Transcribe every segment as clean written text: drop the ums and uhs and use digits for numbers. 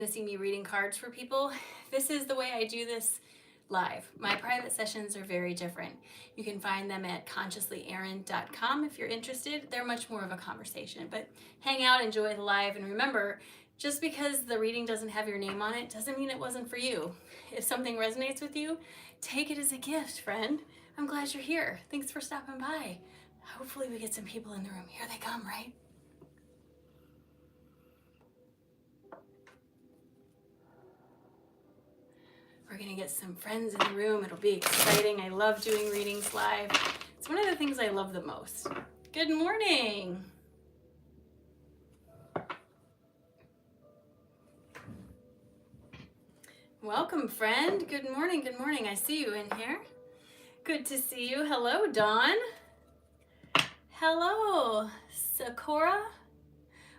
To see me reading cards for people, this is the way I do this live. My private sessions are very different. You can find them at consciouslyerin.com if you're interested. They're much more of a conversation, but hang out, enjoy the live, and remember, just because the reading doesn't have your name on it doesn't mean it wasn't for you. If something resonates with you, take it as a gift, friend. I'm glad you're here. Thanks for stopping by. Hopefully we get some people in the room. Here they come, right? We're gonna get some friends in the room. It'll be exciting. I love doing readings live. It's one of the things I love the most. Good morning. Welcome, friend. Good morning, good morning. I see you in here. Good to see you. Hello, Dawn. Hello, Sakura.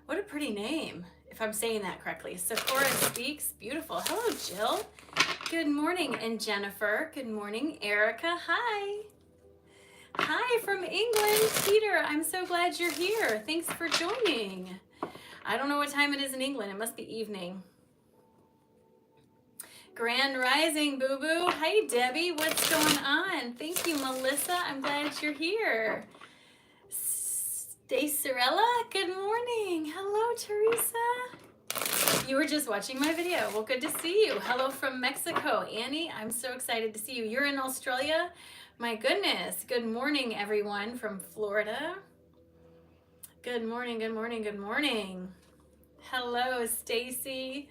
What a pretty name, if I'm saying that correctly. Sakura Speaks. Beautiful. Hello, Jill. Good morning. And Jennifer. Good morning. Erica. Hi. Hi from England. Peter, I'm so glad you're here. Thanks for joining. I don't know what time it is in England. It must be evening. Grand Rising, boo-boo. Hi, Debbie. What's going on? Thank you, Melissa. I'm glad you're here. Sorella, good morning. Hello, Teresa. You were just watching my video. Well, good to see you. Hello from Mexico. Annie, I'm so excited to see you. You're in Australia? My goodness. Good morning, everyone from Florida. Good morning, good morning, good morning. Hello, Stacy.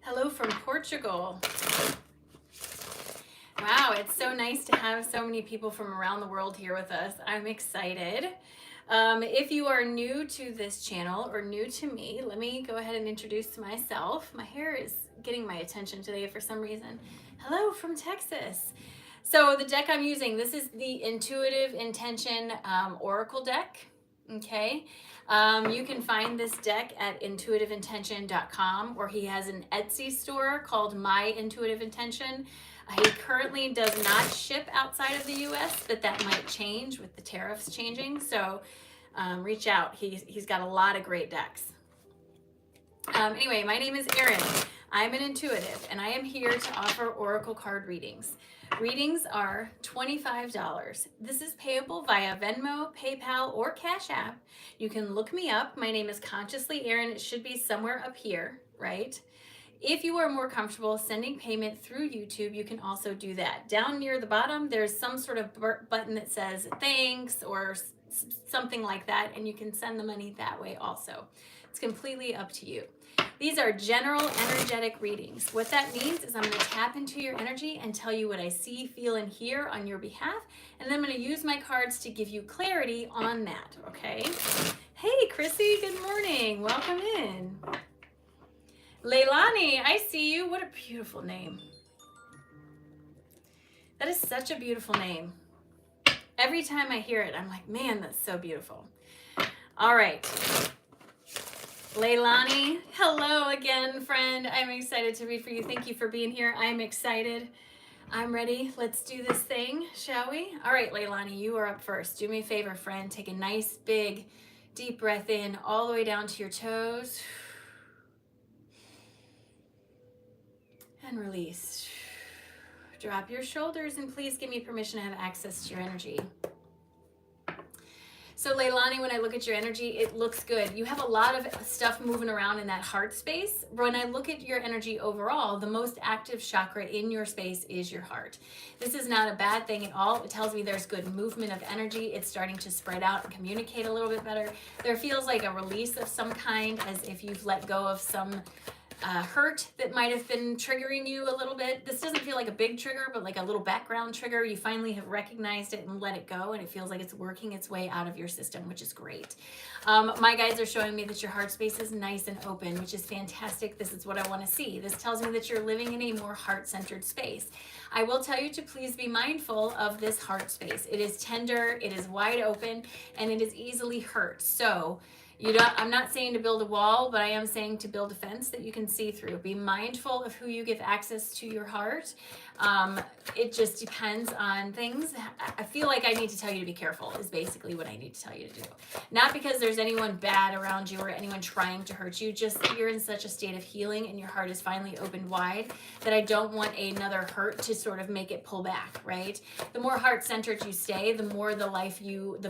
Hello from Portugal. Wow, it's so nice to have so many people from around the world here with us. I'm excited. If you are new to this channel or new to me, let me go ahead and introduce myself. My hair is getting my attention today for some reason. Hello from Texas. So the deck I'm using, this is the Intuitive Intention Oracle deck, okay? You can find this deck at intuitiveintention.com, or he has an Etsy store called My Intuitive Intention. He currently does not ship outside of the US, but that might change with the tariffs changing. So reach out. He's got a lot of great decks. Anyway, my name is Erin. I'm an intuitive, and I am here to offer oracle card readings. Readings are $25. This is payable via Venmo, PayPal, or Cash App. You can look me up. My name is Consciously Erin. It should be somewhere up here, right? If you are more comfortable sending payment through YouTube, you can also do that. Down near the bottom, there's some sort of button that says thanks or something like that, and you can send the money that way also. It's completely up to you. These are general energetic readings. What that means is I'm going to tap into your energy and tell you what I see, feel, and hear on your behalf, and then I'm going to use my cards to give you clarity on that, okay? Hey, Chrissy, good morning. Welcome in. Leilani, I see you. What a beautiful name. That is such a beautiful name. Every time I hear it, I'm like, man, that's so beautiful. All right. Leilani, hello again, friend. I'm excited to read for you. Thank you for being here. I'm excited. I'm ready. Let's do this thing, shall we? All right, Leilani, you are up first. Do me a favor, friend. Take a nice, big, deep breath in all the way down to your toes. And release. Drop your shoulders and please give me permission to have access to your energy. So Leilani, when I look at your energy, it looks good. You have a lot of stuff moving around in that heart space. When I look at your energy overall, the most active chakra in your space is your heart. This is not a bad thing at all. It tells me there's good movement of energy. It's starting to spread out and communicate a little bit better. There feels like a release of some kind, as if you've let go of some hurt that might have been triggering you a little bit. This doesn't feel like a big trigger, but like a little background trigger. You finally have recognized it and let it go, and it feels like it's working its way out of your system, which is great. My guides are showing me that your heart space is nice and open, which is fantastic. This is what I want to see. This tells me that you're living in a more heart-centered space. I will tell you to please be mindful of this heart space. It is tender, it is wide open, and it is easily hurt. So I'm not saying to build a wall, but I am saying to build a fence that you can see through. Be mindful of who you give access to your heart. It just depends on things. I feel like I need to tell you to be careful is basically what I need to tell you to do. Not because there's anyone bad around you or anyone trying to hurt you, just that you're in such a state of healing and your heart is finally opened wide that I don't want another hurt to sort of make it pull back, right? The more heart-centered you stay, the more the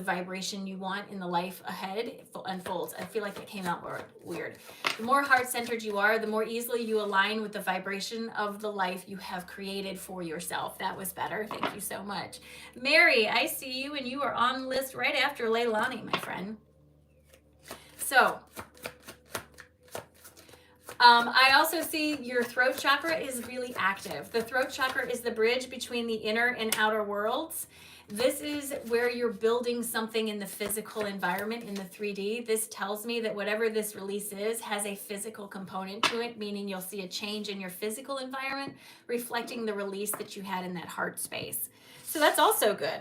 vibration you want in the life ahead unfolds. I feel like it came out weird. The more heart-centered you are, the more easily you align with the vibration of the life you have created for yourself. That was better. Thank you so much. Mary, I see you, and you are on the list right after Leilani, my friend. So, I also see your throat chakra is really active. The throat chakra is the bridge between the inner and outer worlds. This is where you're building something in the physical environment, in the 3D. This tells me that whatever this release is has a physical component to it, meaning you'll see a change in your physical environment, reflecting the release that you had in that heart space. So that's also good.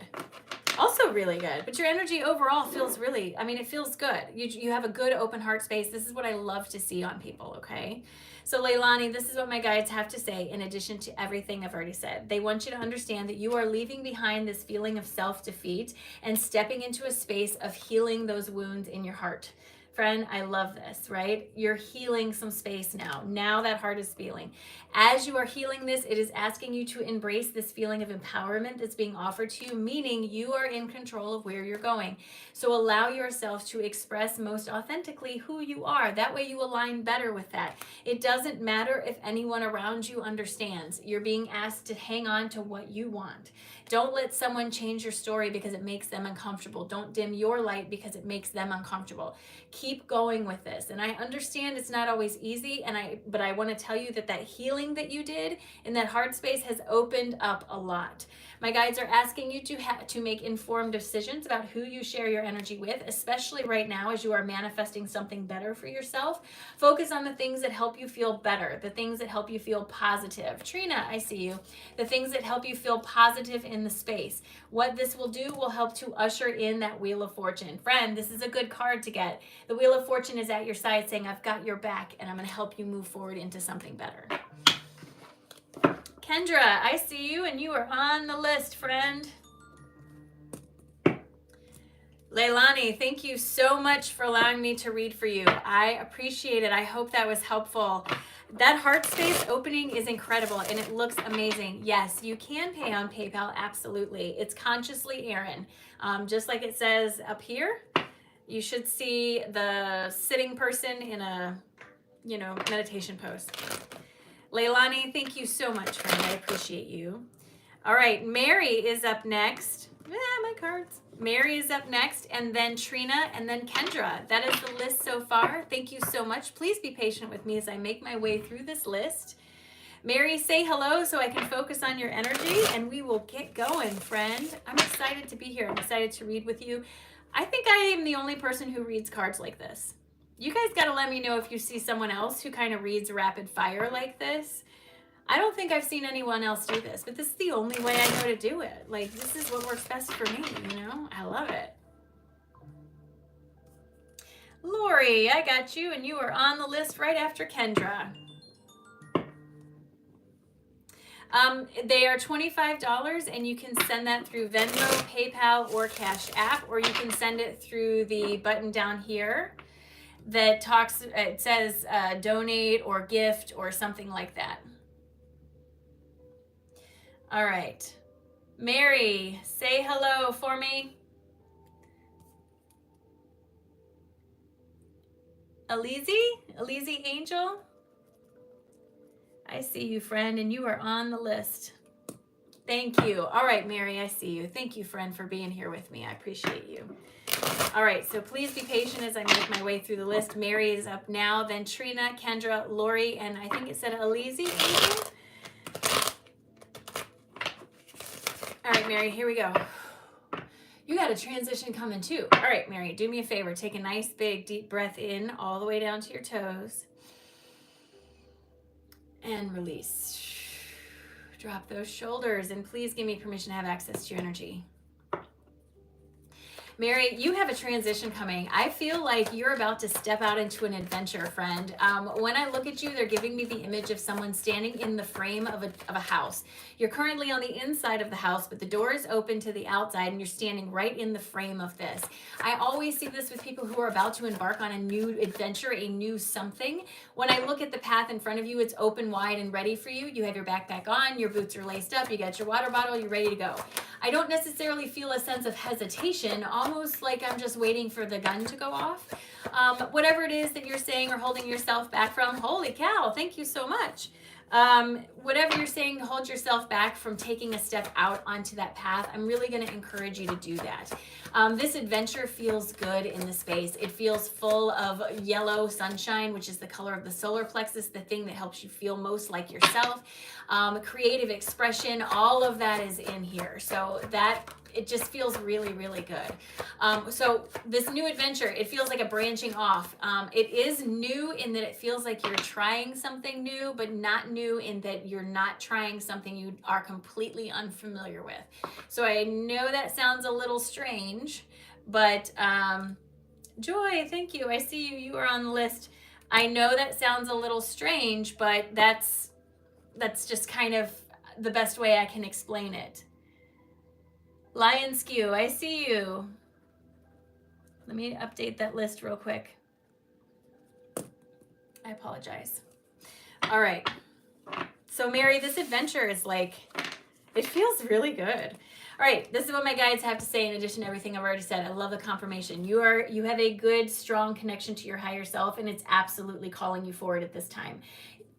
Also really good. But your energy overall feels really, it feels good. You have a good open heart space. This is what I love to see on people, okay? So Leilani, this is what my guides have to say in addition to everything I've already said. They want you to understand that you are leaving behind this feeling of self-defeat and stepping into a space of healing those wounds in your heart. Friend, I love this, right? You're healing some space now. Now that heart is feeling. As you are healing this, it is asking you to embrace this feeling of empowerment that's being offered to you, meaning you are in control of where you're going. So allow yourself to express most authentically who you are. That way you align better with that. It doesn't matter if anyone around you understands. You're being asked to hang on to what you want. Don't let someone change your story because it makes them uncomfortable. Don't dim your light because it makes them uncomfortable. Keep going with this. And I understand it's not always easy, but I want to tell you that healing that you did in that heart space has opened up a lot. My guides are asking you to make informed decisions about who you share your energy with, especially right now as you are manifesting something better for yourself. Focus on the things that help you feel better, the things that help you feel positive. Trina, I see you. The things that help you feel positive in the space. What this will do will help to usher in that Wheel of Fortune. Friend, this is a good card to get. The Wheel of Fortune is at your side saying, I've got your back and I'm going to help you move forward into something better. Kendra, I see you and you are on the list, friend. Leilani, thank you so much for allowing me to read for you. I appreciate it. I hope that was helpful. That heart space opening is incredible and it looks amazing. Yes, you can pay on PayPal, absolutely. It's consciously Erin. Just like it says up here, you should see the sitting person in a, meditation pose. Leilani, thank you so much, friend. I appreciate you. All right, Mary is up next. My cards. Mary is up next, and then Trina, and then Kendra. That is the list so far. Thank you so much. Please be patient with me as I make my way through this list. Mary, say hello so I can focus on your energy, and we will get going, friend. I'm excited to be here. I'm excited to read with you. I think I am the only person who reads cards like this. You guys got to let me know if you see someone else who kind of reads rapid fire like this. I don't think I've seen anyone else do this, but this is the only way I know to do it. Like, this is what works best for me, I love it. Lori, I got you, and you are on the list right after Kendra. They are $25, and you can send that through Venmo, PayPal, or Cash App, or you can send it through the button down here that it says donate or gift or something like that. All right. Mary, say hello for me. Alizi Angel. I see you, friend, and you are on the list. Thank you. All right, Mary, I see you. Thank you, friend, for being here with me. I appreciate you. All right, so please be patient as I make my way through the list. Mary is up now, then Trina, Kendra, Lori, and I think it said Alizi. All right, Mary, here we go. You got a transition coming too. All right, Mary, do me a favor. Take a nice, big, deep breath in all the way down to your toes. And release. Drop those shoulders, and please give me permission to have access to your energy. Mary, you have a transition coming. I feel like you're about to step out into an adventure, friend. When I look at you, they're giving me the image of someone standing in the frame of a house. You're currently on the inside of the house, but the door is open to the outside, and you're standing right in the frame of this. I always see this with people who are about to embark on a new adventure, a new something. When I look at the path in front of you, it's open wide and ready for you. You have your backpack on, your boots are laced up, you got your water bottle, you're ready to go. I don't necessarily feel a sense of hesitation, almost like I'm just waiting for the gun to go off. Whatever it is that you're saying or holding yourself back from, holy cow, thank you so much. Whatever you're saying to hold yourself back from taking a step out onto that path, I'm really going to encourage you to do that. This adventure feels good in the space. It feels full of yellow sunshine, which is the color of the solar plexus, the thing that helps you feel most like yourself. Creative expression, all of that is in here. So that it just feels really, really good. So this new adventure, it feels like a branching off. It is new in that it feels like you're trying something new, but not new in that you're not trying something you are completely unfamiliar with. So I know that sounds a little strange, but Joy, thank you. I see you. You are on the list. I know that sounds a little strange, but that's just kind of the best way I can explain it. Lion Skew, I see you. Let me update that list real quick. I apologize. All right. So Mary, this adventure is like, it feels really good. All right, this is what my guides have to say in addition to everything I've already said. I love the confirmation. You have a good, strong connection to your higher self, and it's absolutely calling you forward at this time.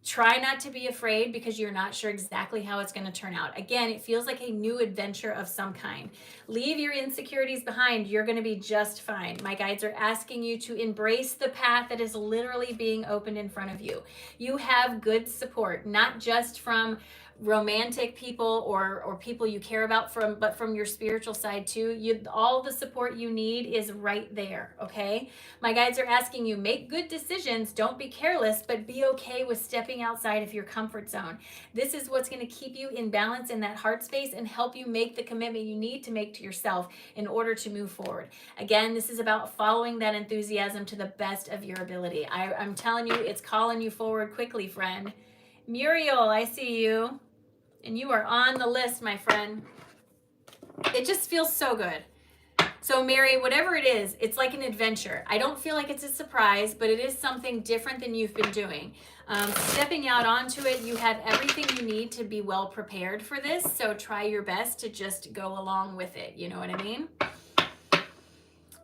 Try not to be afraid because you're not sure exactly how it's going to turn out. Again, it feels like a new adventure of some kind. Leave your insecurities behind. You're going to be just fine. My guides are asking you to embrace the path that is literally being opened in front of you. You have good support, not just from romantic people or people you care about, but from your spiritual side too. All the support you need is right there. Okay, my guides are asking you, make good decisions, don't be careless, but be okay with stepping outside of your comfort zone. This is what's going to keep you in balance in that heart space and help you make the commitment you need to make to yourself in order to move forward. Again, this is about following that enthusiasm to the best of your ability. I'm telling you, it's calling you forward quickly, friend. Muriel, I see you. And you are on the list, my friend. It just feels so good. So Mary, whatever it is, it's like an adventure. I don't feel like it's a surprise, but it is something different than you've been doing. Stepping out onto it, you have everything you need to be well prepared for this. So try your best to just go along with it. You know what I mean?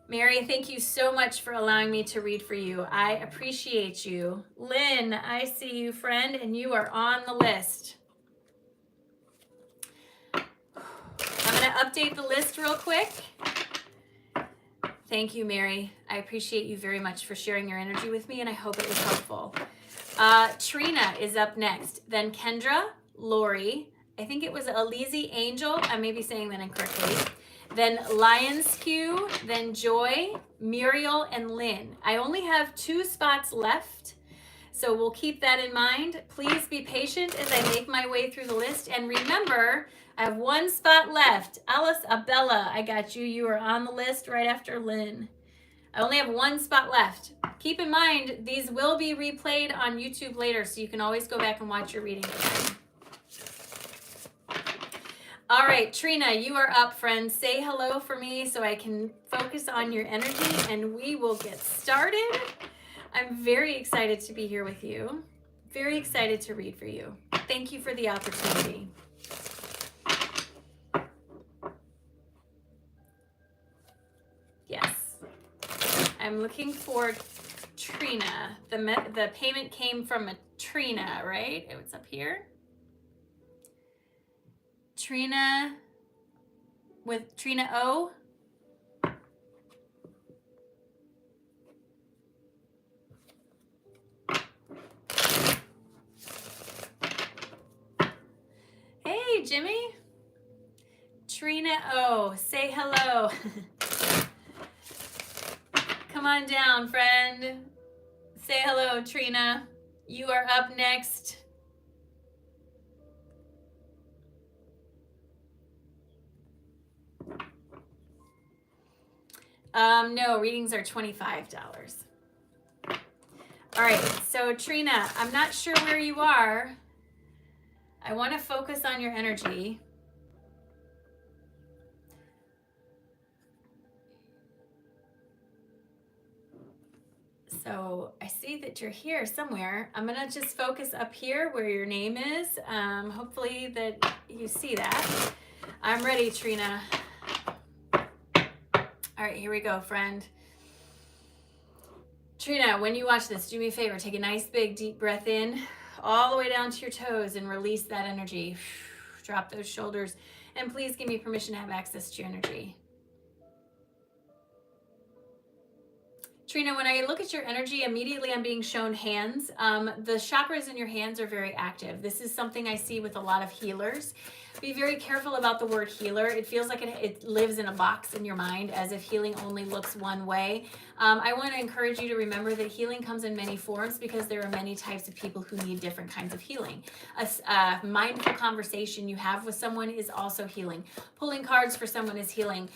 Mary, thank you so much for allowing me to read for you. I appreciate you. Lynn, I see you, friend, and you are on the list. I'm going to update the list real quick. Thank you, Mary. I appreciate you very much for sharing your energy with me, and I hope it was helpful. Trina is up next. Then Kendra, Lori, I think it was Alizi Angel. I may be saying that incorrectly. Then Lion Skew, then Joy, Muriel, and Lynn. I only have 2 spots left, so we'll keep that in mind. Please be patient as I make my way through the list. And remember, I have 1 spot left. Alice Abella, I got you. You are on the list right after Lynn. I only have 1 spot left. Keep in mind, these will be replayed on YouTube later, so you can always go back and watch your reading again. All right, Trina, you are up, friend. Say hello for me so I can focus on your energy, and we will get started. I'm very excited to be here with you. Very excited to read for you. Thank you for the opportunity. Yes. I'm looking for Trina. The payment came from a Trina, right? It was up here. Trina with Trina O. Hey, Jimmy. Trina O, say hello. Come on down, friend. Say hello, Trina. You are up next. No, readings are $25. All right, so Trina, I'm not sure where you are. I want to focus on your energy. So I see that you're here somewhere. I'm going to just focus up here where your name is. Hopefully that you see that. I'm ready, Trina. All right, here we go, friend. Trina, when you watch this, do me a favor. Take a nice big deep breath in all the way down to your toes and release that energy. Drop those shoulders. And please give me permission to have access to your energy. Trina, when I look at your energy, immediately I'm being shown hands. The chakras in your hands are very active. This is something I see with a lot of healers. Be very careful about the word healer. It feels like it lives in a box in your mind, as if healing only looks one way. I want to encourage you to remember that healing comes in many forms, because there are many types of people who need different kinds of healing. A mindful conversation you have with someone is also healing. Pulling cards for someone is healing.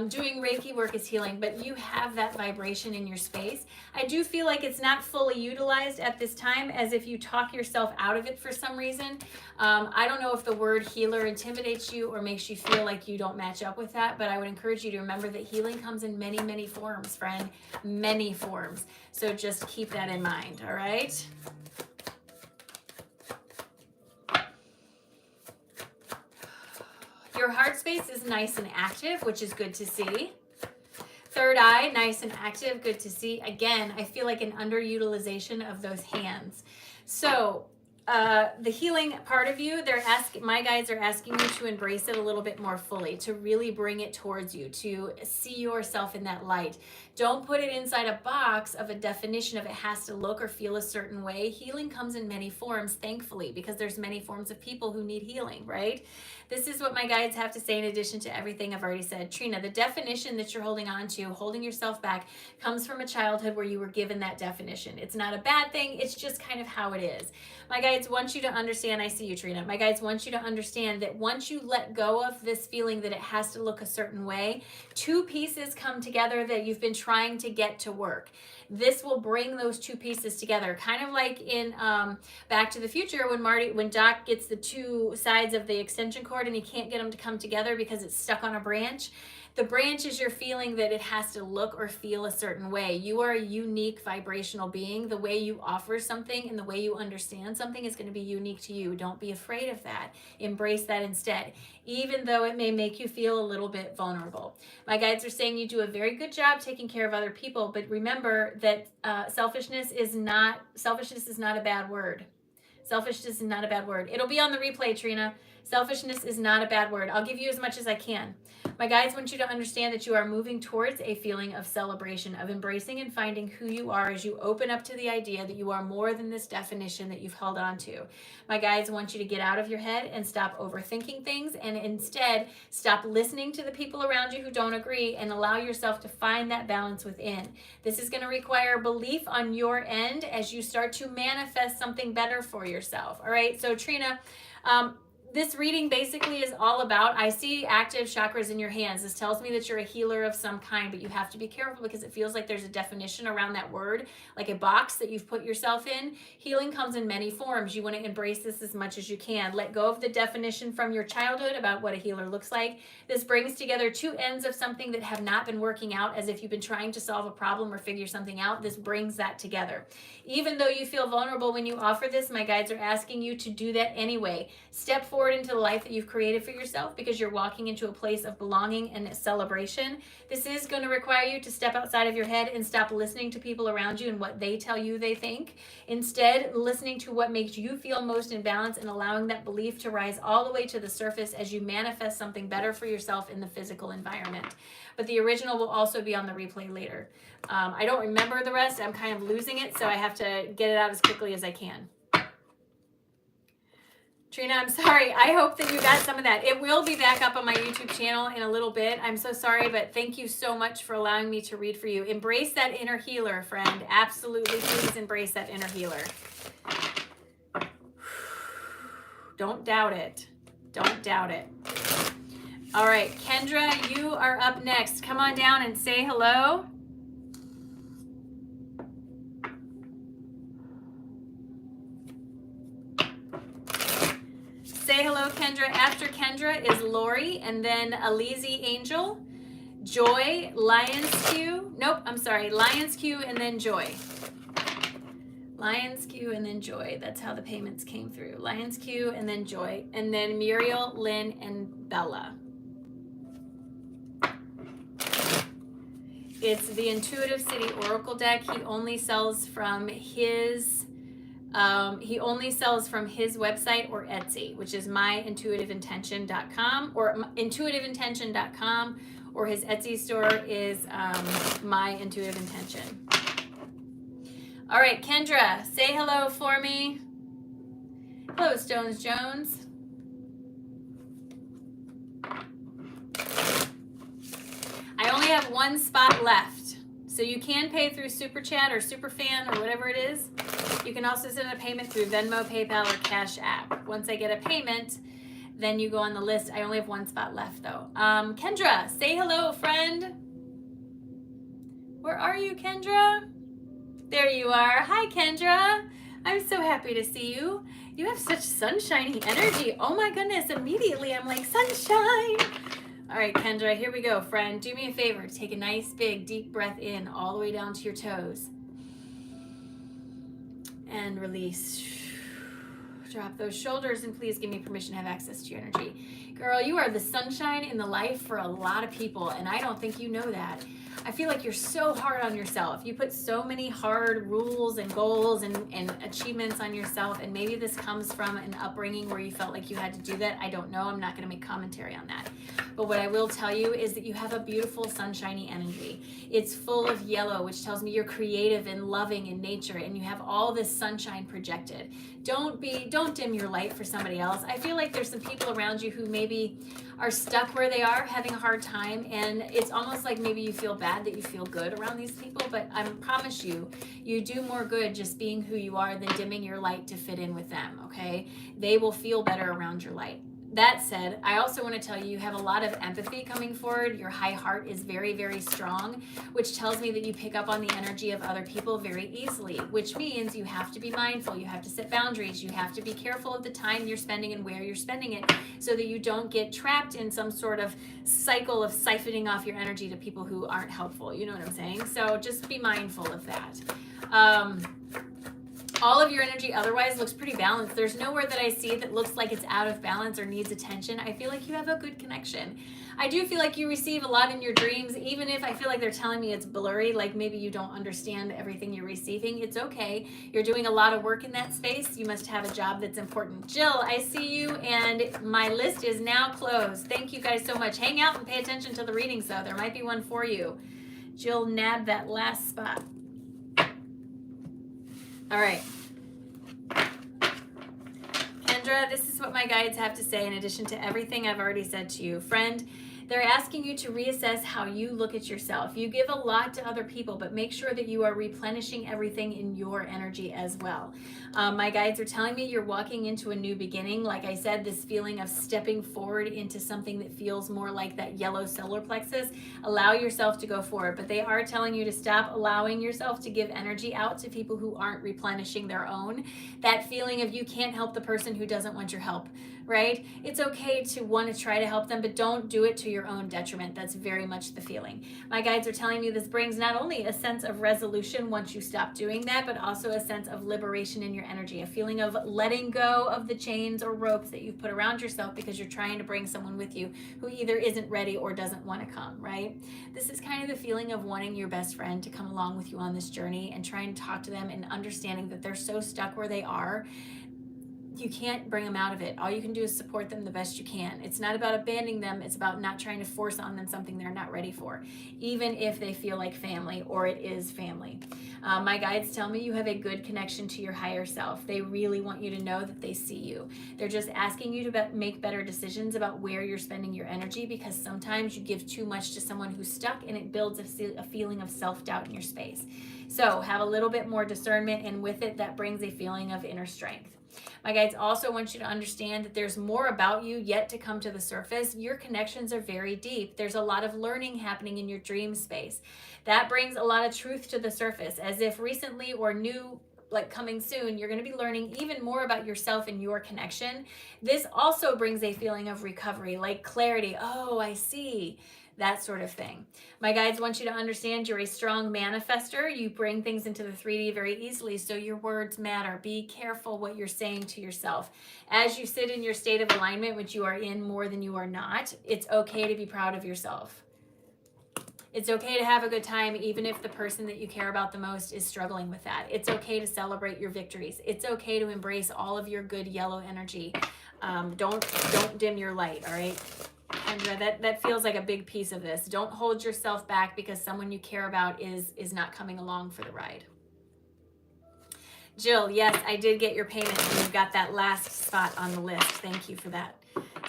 Doing Reiki work is healing, but you have that vibration in your space. I do feel like it's not fully utilized at this time, as if you talk yourself out of it for some reason. I don't know if the word healer intimidates you or makes you feel like you don't match up with that, but I would encourage you to remember that healing comes in many, many forms, friend. Many forms. So just keep that in mind, all right? Your heart space is nice and active, which is good to see. Third eye, nice and active, good to see. Again, I feel like an underutilization of those hands. So the healing part of you, my guides are asking you to embrace it a little bit more fully, to really bring it towards you, to see yourself in that light. Don't put it inside a box of a definition of it has to look or feel a certain way. Healing comes in many forms, thankfully, because there's many forms of people who need healing, right? This is what my guides have to say in addition to everything I've already said. Trina, the definition that you're holding on to, holding yourself back, comes from a childhood where you were given that definition. It's not a bad thing. It's just kind of how it is. My guides want you to understand, I see you, Trina. My guides want you to understand that once you let go of this feeling that it has to look a certain way, two pieces come together that you've been trying to get to work. This will bring those two pieces together, kind of like in Back to the Future when Doc gets the two sides of the extension cord and he can't get them to come together because it's stuck on a branch. The branch is your feeling that it has to look or feel a certain way. You are a unique vibrational being. The way you offer something and the way you understand something is going to be unique to you. Don't be afraid of that. Embrace that instead, even though it may make you feel a little bit vulnerable. My guides are saying you do a very good job taking care of other people, but remember that selfishness is not a bad word. Selfishness is not a bad word. It'll be on the replay, Trina. Selfishness is not a bad word. I'll give you as much as I can. My guides want you to understand that you are moving towards a feeling of celebration, of embracing and finding who you are as you open up to the idea that you are more than this definition that you've held on to. My guides want you to get out of your head and stop overthinking things, and instead stop listening to the people around you who don't agree and allow yourself to find that balance within. This is going to require belief on your end as you start to manifest something better for yourself. All right, so Trina, this reading basically is all about, I see active chakras in your hands. This tells me that you're a healer of some kind, but you have to be careful because it feels like there's a definition around that word, like a box that you've put yourself in. Healing comes in many forms. You want to embrace this as much as you can. Let go of the definition from your childhood about what a healer looks like. This brings together two ends of something that have not been working out, as if you've been trying to solve a problem or figure something out. This brings that together. Even though you feel vulnerable when you offer this, my guides are asking you to do that anyway. Step forward into the life that you've created for yourself, because you're walking into a place of belonging and celebration. This is going to require you to step outside of your head and stop listening to people around you and what they tell you they think. Instead, listening to what makes you feel most in balance and allowing that belief to rise all the way to the surface as you manifest something better for yourself in the physical environment. But the original will also be on the replay later. I don't remember the rest. I'm kind of losing it, so I have to get it out as quickly as I can. Trina, I'm sorry. I hope that you got some of that. It will be back up on my YouTube channel in a little bit. I'm so sorry, but thank you so much for allowing me to read for you. Embrace that inner healer, friend. Absolutely, please embrace that inner healer. Don't doubt it. Don't doubt it. All right, Kendra, you are up next. Come on down and say hello. Say hello, Kendra. After Kendra is Lori, and then Alizi Angel, Joy, Lions Q. Nope, I'm sorry. Lions Q and then Joy. Lions Q and then Joy. That's how the payments came through. Lions Q and then Joy. And then Muriel, Lynn, and Bella. It's the Intuitive City Oracle deck. He only sells from his website or Etsy, which is myintuitiveintention.com or intuitiveintention.com, or his Etsy store is My Intuitive Intention. All right, Kendra, say hello for me. Hello, Stones Jones. I only have one spot left, so you can pay through Super Chat or Super Fan or whatever it is. You can also send a payment through Venmo, PayPal, or Cash App. Once I get a payment, then you go on the list. I only have one spot left, though. Kendra, say hello, friend. Where are you, Kendra? There you are. Hi, Kendra. I'm so happy to see you. You have such sunshiny energy. Oh my goodness, immediately I'm like, sunshine. All right, Kendra, here we go, friend. Do me a favor. Take a nice, big, deep breath in all the way down to your toes. And release. Drop those shoulders, and please give me permission to have access to your energy. Girl, you are the sunshine in the life for a lot of people, and I don't think you know that. I feel like you're so hard on yourself. You put so many hard rules and goals and achievements on yourself, and maybe this comes from an upbringing where you felt like you had to do that. I don't know. I'm not going to make commentary on that. But what I will tell you is that you have a beautiful sunshiny energy. It's full of yellow, which tells me you're creative and loving in nature, and you have all this sunshine projected. Don't dim your light for somebody else. I feel like there's some people around you who maybe are stuck where they are, having a hard time, and it's almost like maybe you feel bad that you feel good around these people, but I promise you, you do more good just being who you are than dimming your light to fit in with them, okay? They will feel better around your light. That said, I also want to tell you, you have a lot of empathy coming forward. Your high heart is very, very strong, which tells me that you pick up on the energy of other people very easily, which means you have to be mindful. You have to set boundaries. You have to be careful of the time you're spending and where you're spending it so that you don't get trapped in some sort of cycle of siphoning off your energy to people who aren't helpful. You know what I'm saying? So just be mindful of that. All of your energy otherwise looks pretty balanced. There's nowhere that I see that looks like it's out of balance or needs attention. I feel like you have a good connection. I do feel like you receive a lot in your dreams, even if I feel like they're telling me it's blurry, like maybe you don't understand everything you're receiving. It's okay. You're doing a lot of work in that space. You must have a job that's important. Jill, I see you, and my list is now closed. Thank you guys so much. Hang out and pay attention to the readings, though. There might be one for you. Jill nabbed that last spot. All right. Kendra, this is what my guides have to say in addition to everything I've already said to you. Friend, they're asking you to reassess how you look at yourself. You give a lot to other people, but make sure that you are replenishing everything in your energy as well. My guides are telling me you're walking into a new beginning. Like I said, this feeling of stepping forward into something that feels more like that yellow solar plexus. Allow yourself to go forward, but they are telling you to stop allowing yourself to give energy out to people who aren't replenishing their own. That feeling of you can't help the person who doesn't want your help, right? It's okay to want to try to help them, but don't do it to your own detriment. That's very much the feeling. My guides are telling me this brings not only a sense of resolution once you stop doing that, but also a sense of liberation in your energy, a feeling of letting go of the chains or ropes that you've put around yourself because you're trying to bring someone with you who either isn't ready or doesn't want to come, right? This is kind of the feeling of wanting your best friend to come along with you on this journey and trying to talk to them and understanding that they're so stuck where they are. You can't bring them out of it. All you can do is support them the best you can. It's not about abandoning them. It's about not trying to force on them something they're not ready for, even if they feel like family or it is family. My guides tell me you have a good connection to your higher self. They really want you to know that they see you. They're just asking you to make better decisions about where you're spending your energy, because sometimes you give too much to someone who's stuck and it builds a feeling of self-doubt in your space. So have a little bit more discernment, and with it, that brings a feeling of inner strength. My guides also want you to understand that there's more about you yet to come to the surface. Your connections are very deep. There's a lot of learning happening in your dream space. That brings a lot of truth to the surface, as if recently or new, like coming soon, you're going to be learning even more about yourself and your connection. This also brings a feeling of recovery, like clarity. Oh, I see. That sort of thing. My guides want you to understand you're a strong manifester. You bring things into the 3D very easily, so your words matter. Be careful what you're saying to yourself. As you sit in your state of alignment, which you are in more than you are not, it's okay to be proud of yourself. It's okay to have a good time, even if the person that you care about the most is struggling with that. It's okay to celebrate your victories. It's okay to embrace all of your good yellow energy. Don't dim your light, all right? Kendra, that feels like a big piece of this. Don't hold yourself back because someone you care about is not coming along for the ride. Jill, yes, I did get your payment and you've got that last spot on the list. Thank you for that.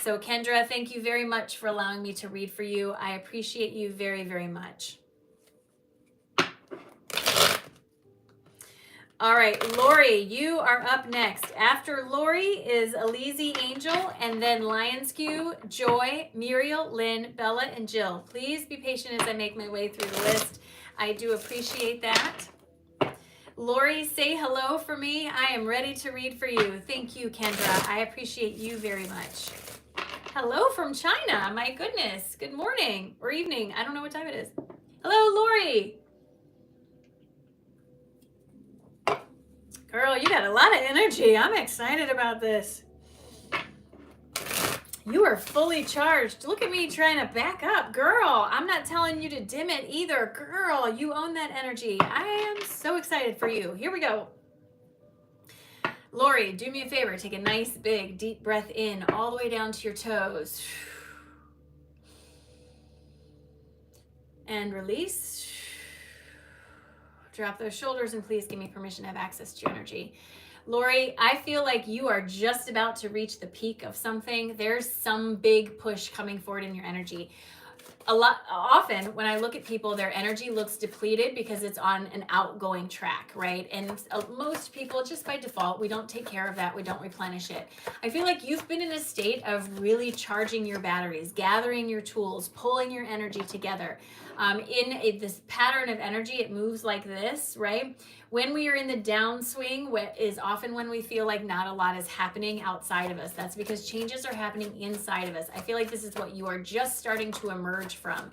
So Kendra, thank you very much for allowing me to read for you. I appreciate you very, very much. All right, Lori, you are up next. After Lori is Alizi Angel, and then Lionsque, Joy, Muriel, Lynn, Bella, and Jill. Please be patient as I make my way through the list. I do appreciate that. Lori, say hello for me. I am ready to read for you. Thank you, Kendra. I appreciate you very much. Hello from China. My goodness. Good morning or evening. I don't know what time it is. Hello, Lori. Girl, you got a lot of energy. I'm excited about this. You are fully charged. Look at me trying to back up. Girl, I'm not telling you to dim it either. Girl, you own that energy. I am so excited for you. Here we go. Lori, do me a favor. Take a nice, big, deep breath in all the way down to your toes. And release. Drop those shoulders and please give me permission to have access to your energy. Lori, I feel like you are just about to reach the peak of something. There's some big push coming forward in your energy. Often when I look at people, their energy looks depleted because it's on an outgoing track, right? And most people, just by default, we don't take care of that. We don't replenish it. I feel like you've been in a state of really charging your batteries, gathering your tools, pulling your energy together. This pattern of energy, it moves like this, right? When we are in the downswing, is often when we feel like not a lot is happening outside of us. That's because changes are happening inside of us. I feel like this is what you are just starting to emerge from.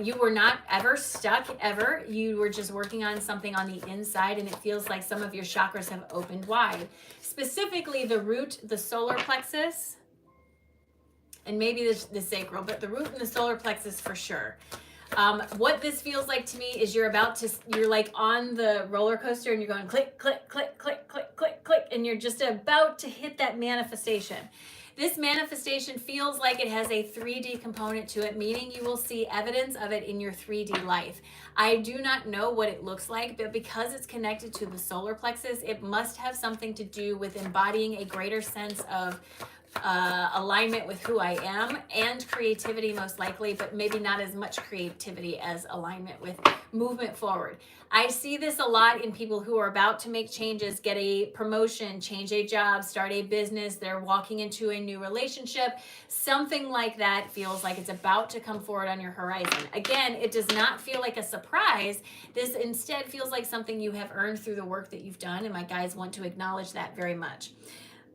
You were not ever stuck, ever. You were just working on something on the inside, and it feels like some of your chakras have opened wide. Specifically, the root, the solar plexus, and maybe the sacral, but the root and the solar plexus for sure. What this feels like to me is you're like on the roller coaster and you're going click, click, click, click, click, click, click, and you're just about to hit that manifestation. This manifestation feels like it has a 3D component to it, meaning you will see evidence of it in your 3D life. I do not know what it looks like, but because it's connected to the solar plexus, it must have something to do with embodying a greater sense of alignment with who I am and creativity most likely, but maybe not as much creativity as alignment with movement forward. I see this a lot in people who are about to make changes, get a promotion, change a job, start a business, they're walking into a new relationship. Something like that feels like it's about to come forward on your horizon. Again, it does not feel like a surprise. This instead feels like something you have earned through the work that you've done, and my guides want to acknowledge that very much.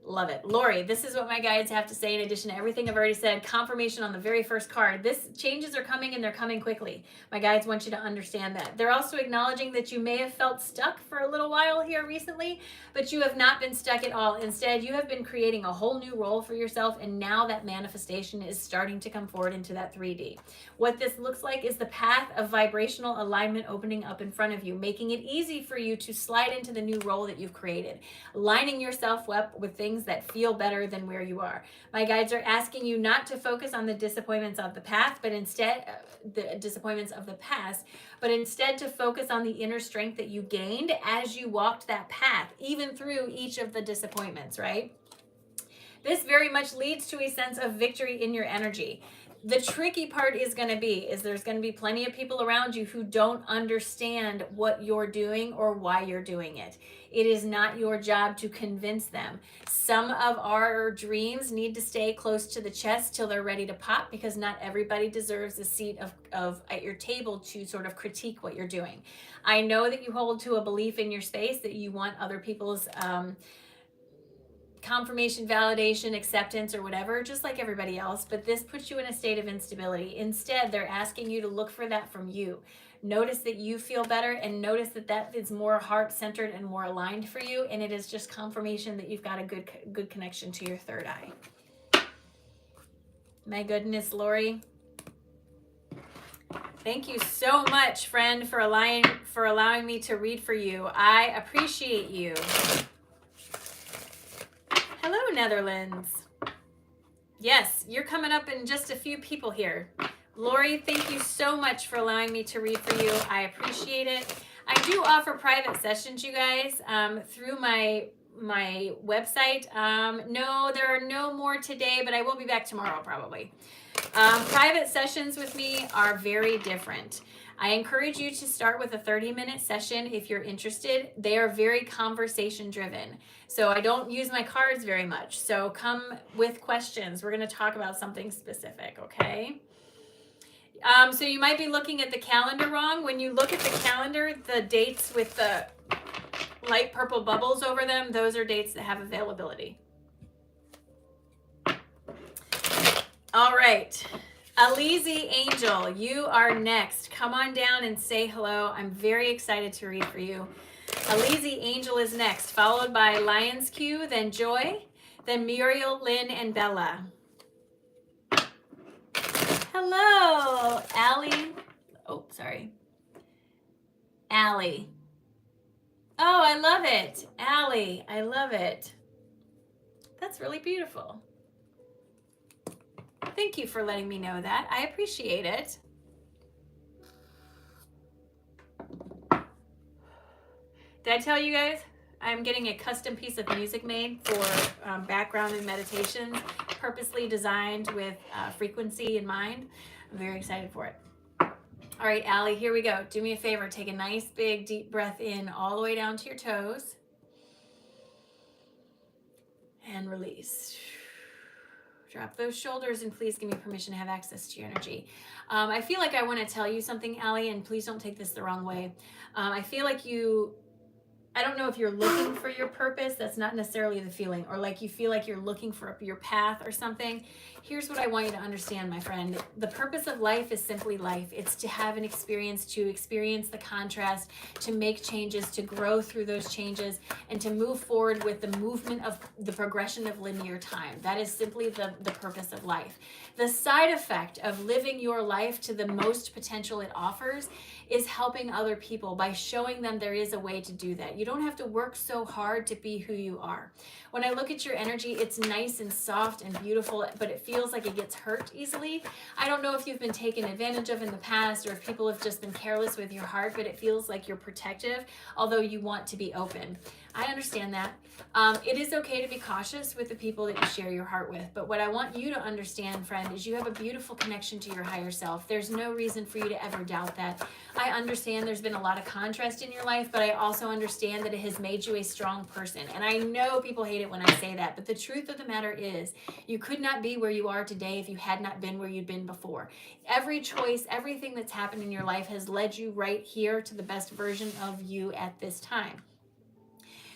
Love it. Lori, this is what my guides have to say in addition to everything I've already said. Confirmation on the very first card. This changes are coming and they're coming quickly. My guides want you to understand that. They're also acknowledging that you may have felt stuck for a little while here recently, but you have not been stuck at all. Instead, you have been creating a whole new role for yourself, and now that manifestation is starting to come forward into that 3D. What this looks like is the path of vibrational alignment opening up in front of you, making it easy for you to slide into the new role that you've created, lining yourself up with things that feel better than where you are. My guides are asking you not to focus on the disappointments of the path, but instead the disappointments of the past, but instead to focus on the inner strength that you gained as you walked that path, even through each of the disappointments, right? This very much leads to a sense of victory in your energy. The tricky part is going to be, there's going to be plenty of people around you who don't understand what you're doing or why you're doing it. It is not your job to convince them. Some of our dreams need to stay close to the chest till they're ready to pop, because not everybody deserves a seat of at your table to sort of critique what you're doing. I know that you hold to a belief in your space that you want other people's confirmation, validation, acceptance, or whatever, just like everybody else, but this puts you in a state of instability. Instead, they're asking you to look for that from you. Notice that you feel better, and notice that that is more heart-centered and more aligned for you, and it is just confirmation that you've got a good connection to your third eye. My goodness, Lori. Thank you so much, friend, for allowing me to read for you. I appreciate you. Hello, Netherlands. Yes, you're coming up in just a few people here. Lori, thank you so much for allowing me to read for you. I appreciate it. I do offer private sessions, you guys, through my website. No, there are no more today, but I will be back tomorrow probably. Private sessions with me are very different. I encourage you to start with a 30-minute session if you're interested. They are very conversation driven. So I don't use my cards very much. So come with questions. We're going to talk about something specific, okay? So you might be looking at the calendar wrong. When you look at the calendar, the dates with the light purple bubbles over them, those are dates that have availability. All right. Alizi Angel, you are next. Come on down and say hello. I'm very excited to read for you. Alizi Angel is next, followed by Lion's Q, then Joy, then Muriel, Lynn, and Bella. Hello, Allie. Oh, sorry. Allie. Oh, I love it. Allie, I love it. That's really beautiful. Thank you for letting me know that. I appreciate it. Did I tell you guys I'm getting a custom piece of music made for background and meditations, purposely designed with frequency in mind? I'm very excited for it. All right, Allie, here we go. Do me a favor. Take a nice big deep breath in all the way down to your toes. And release. Drop those shoulders, and please give me permission to have access to your energy. I feel like I want to tell you something, Allie, and please don't take this the wrong way. I feel like I don't know if you're looking for your purpose. That's not necessarily the feeling. Or like you feel like you're looking for your path or something. Here's what I want you to understand, my friend. The purpose of life is simply life. It's to have an experience, to experience the contrast, to make changes, to grow through those changes, and to move forward with the movement of the progression of linear time. That is simply the purpose of life. The side effect of living your life to the most potential it offers is helping other people by showing them there is a way to do that. You don't have to work so hard to be who you are. When I look at your energy, it's nice and soft and beautiful, but it feels like it gets hurt easily. I don't know if you've been taken advantage of in the past or if people have just been careless with your heart, but it feels like you're protective, although you want to be open. I understand that. It is okay to be cautious with the people that you share your heart with, but what I want you to understand, friend, is you have a beautiful connection to your higher self. There's no reason for you to ever doubt that. I understand there's been a lot of contrast in your life, but I also understand that it has made you a strong person. And I know people hate it when I say that, but the truth of the matter is you could not be where you are today if you had not been where you'd been before. Every choice, everything that's happened in your life has led you right here to the best version of you at this time.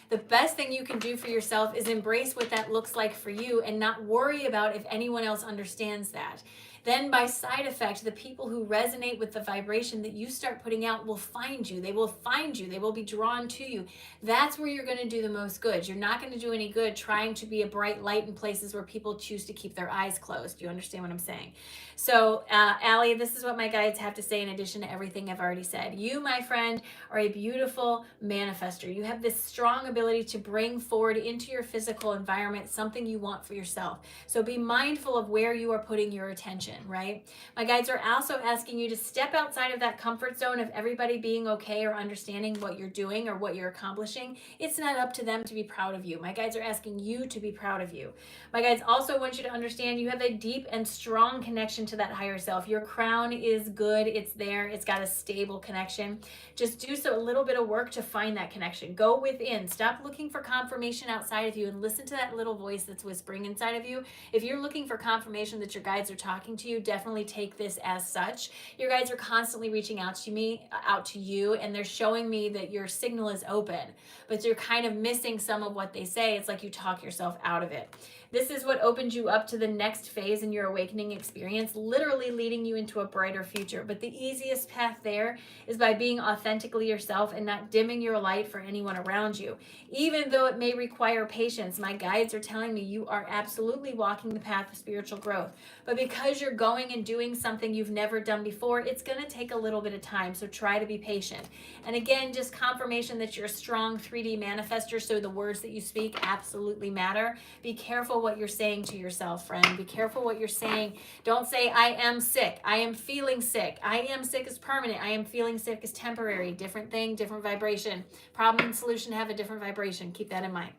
The best thing you can do for yourself is embrace what that looks like for you and not worry about if anyone else understands that. Then by side effect, the people who resonate with the vibration that you start putting out will find you. They will find you. They will be drawn to you. That's where you're going to do the most good. You're not going to do any good trying to be a bright light in places where people choose to keep their eyes closed. Do you understand what I'm saying? So, Allie, this is what my guides have to say in addition to everything I've already said. You, my friend, are a beautiful manifester. You have this strong ability to bring forward into your physical environment something you want for yourself. So be mindful of where you are putting your attention. connection, right? My guides are also asking you to step outside of that comfort zone of everybody being okay or understanding what you're doing or what you're accomplishing. It's not up to them to be proud of you. My guides are asking you to be proud of you. My guides also want you to understand you have a deep and strong connection to that higher self. Your crown is good. It's there. It's got a stable connection. Just do a little bit of work to find that connection. Go within. Stop looking for confirmation outside of you and listen to that little voice that's whispering inside of you. If you're looking for confirmation that your guides are talking to you, definitely take this as such. Your guides are constantly reaching out to you, and they're showing me that your signal is open, but you're kind of missing some of what they say. It's like you talk yourself out of it. This is what opens you up to the next phase in your awakening experience, literally leading you into a brighter future. But the easiest path there is by being authentically yourself and not dimming your light for anyone around you. Even though it may require patience, my guides are telling me you are absolutely walking the path of spiritual growth. But because you're going and doing something you've never done before, it's going to take a little bit of time. So try to be patient. And again, just confirmation that you're a strong 3D manifester, so the words that you speak absolutely matter. Be careful what you're saying to yourself, friend. Be careful what you're saying. Don't say, I am sick. I am feeling sick. I am sick is permanent. I am feeling sick is temporary. Different thing, different vibration. Problem and solution have a different vibration. Keep that in mind.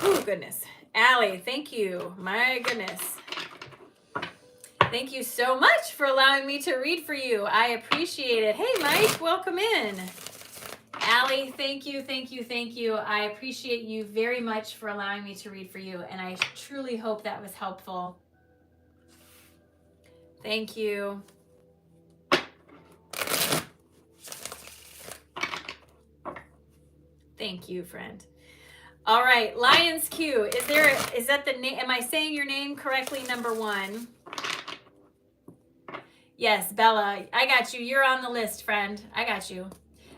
Oh, goodness. Allie, thank you. My goodness. Thank you so much for allowing me to read for you. I appreciate it. Hey, Mike, welcome in. Allie, thank you, thank you, thank you. I appreciate you very much for allowing me to read for you, and I truly hope that was helpful. Thank you. Thank you, friend. All right, Lion's Q. Is that the name? Am I saying your name correctly? Number 1. Yes, Bella, I got you. You're on the list, friend. I got you.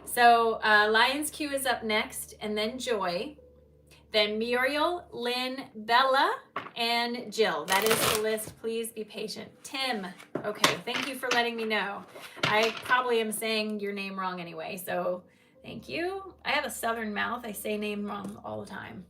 So Lion's Q is up next, and then Joy, then Muriel, Lynn, Bella, and Jill. That is the list. Please be patient. Tim. Okay, thank you for letting me know. I probably am saying your name wrong anyway, so thank you. I have a southern mouth. I say name wrong all the time.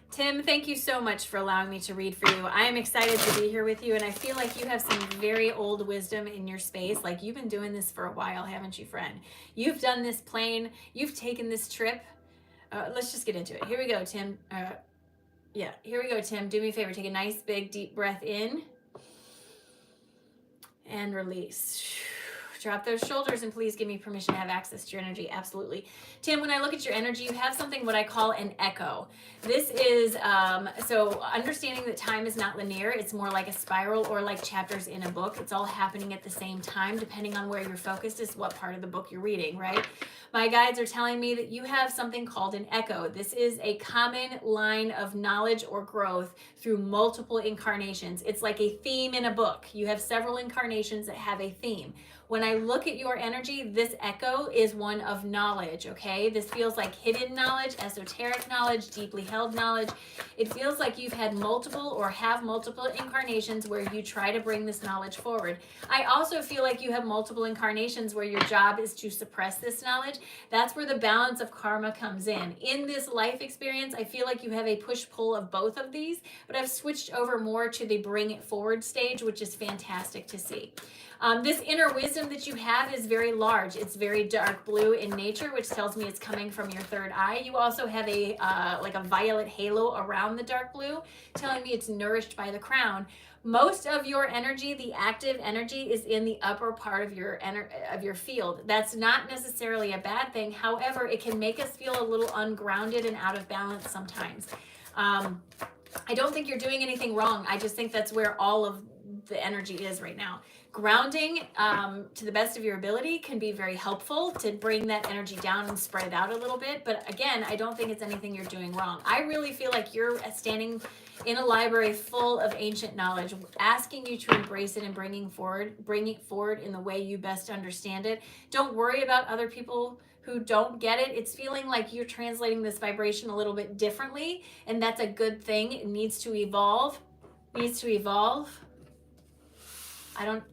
Tim, thank you so much for allowing me to read for you. I am excited to be here with you, and I feel like you have some very old wisdom in your space. Like, you've been doing this for a while, haven't you, friend? You've done this plane. You've taken this trip. Let's just get into it. Here we go, Tim. Here we go, Tim. Do me a favor. Take a nice, big, deep breath in and release. Drop those shoulders and please give me permission to have access to your energy. Absolutely. Tim, when I look at your energy, you have something what I call an echo. This is, so understanding that time is not linear. It's more like a spiral or like chapters in a book. It's all happening at the same time, depending on where you're focused is what part of the book you're reading, right? My guides are telling me that you have something called an echo. This is a common line of knowledge or growth through multiple incarnations. It's like a theme in a book. You have several incarnations that have a theme. When I look at your energy, this echo is one of knowledge, okay? This feels like hidden knowledge, esoteric knowledge, deeply held knowledge. It feels like you've had multiple or have multiple incarnations where you try to bring this knowledge forward. I also feel like you have multiple incarnations where your job is to suppress this knowledge. That's where the balance of karma comes in. In this life experience, I feel like you have a push-pull of both of these, but I've switched over more to the bring it forward stage, which is fantastic to see. This inner wisdom that you have is very large. It's very dark blue in nature, which tells me it's coming from your third eye. You also have a like a violet halo around the dark blue, telling me it's nourished by the crown. Most of your energy, the active energy, is in the upper part of your field. That's not necessarily a bad thing. However, it can make us feel a little ungrounded and out of balance sometimes. I don't think you're doing anything wrong. I just think that's where all of the energy is right now. Grounding to the best of your ability can be very helpful to bring that energy down and spread it out a little bit. But again, I don't think it's anything you're doing wrong. I really feel like you're standing in a library full of ancient knowledge, asking you to embrace it and bring it forward in the way you best understand it. Don't worry about other people who don't get it. It's feeling like you're translating this vibration a little bit differently, and that's a good thing. It needs to evolve. I don't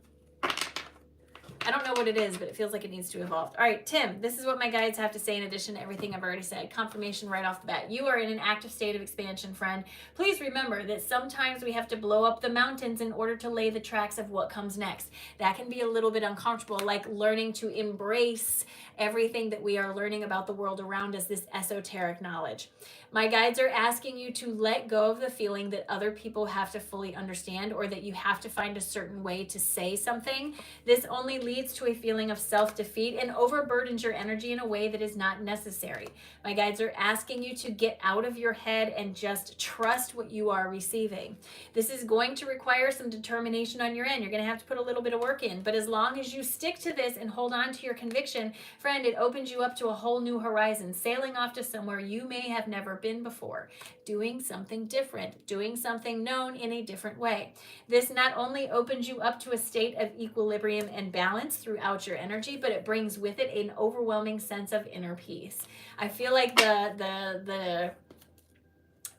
I don't know what it is, but it feels like it needs to evolve. All right, Tim, this is what my guides have to say in addition to everything I've already said. Confirmation right off the bat. You are in an active state of expansion, friend. Please remember that sometimes we have to blow up the mountains in order to lay the tracks of what comes next. That can be a little bit uncomfortable, like learning to embrace everything that we are learning about the world around us, this esoteric knowledge. My guides are asking you to let go of the feeling that other people have to fully understand or that you have to find a certain way to say something. This only leads to a feeling of self-defeat and overburdens your energy in a way that is not necessary. My guides are asking you to get out of your head and just trust what you are receiving. This is going to require some determination on your end. You're going to have to put a little bit of work in, but as long as you stick to this and hold on to your conviction, friend, it opens you up to a whole new horizon, sailing off to somewhere you may have never been before, doing something different, doing something known in a different way. This not only opens you up to a state of equilibrium and balance throughout your energy, but it brings with it an overwhelming sense of inner peace. I feel like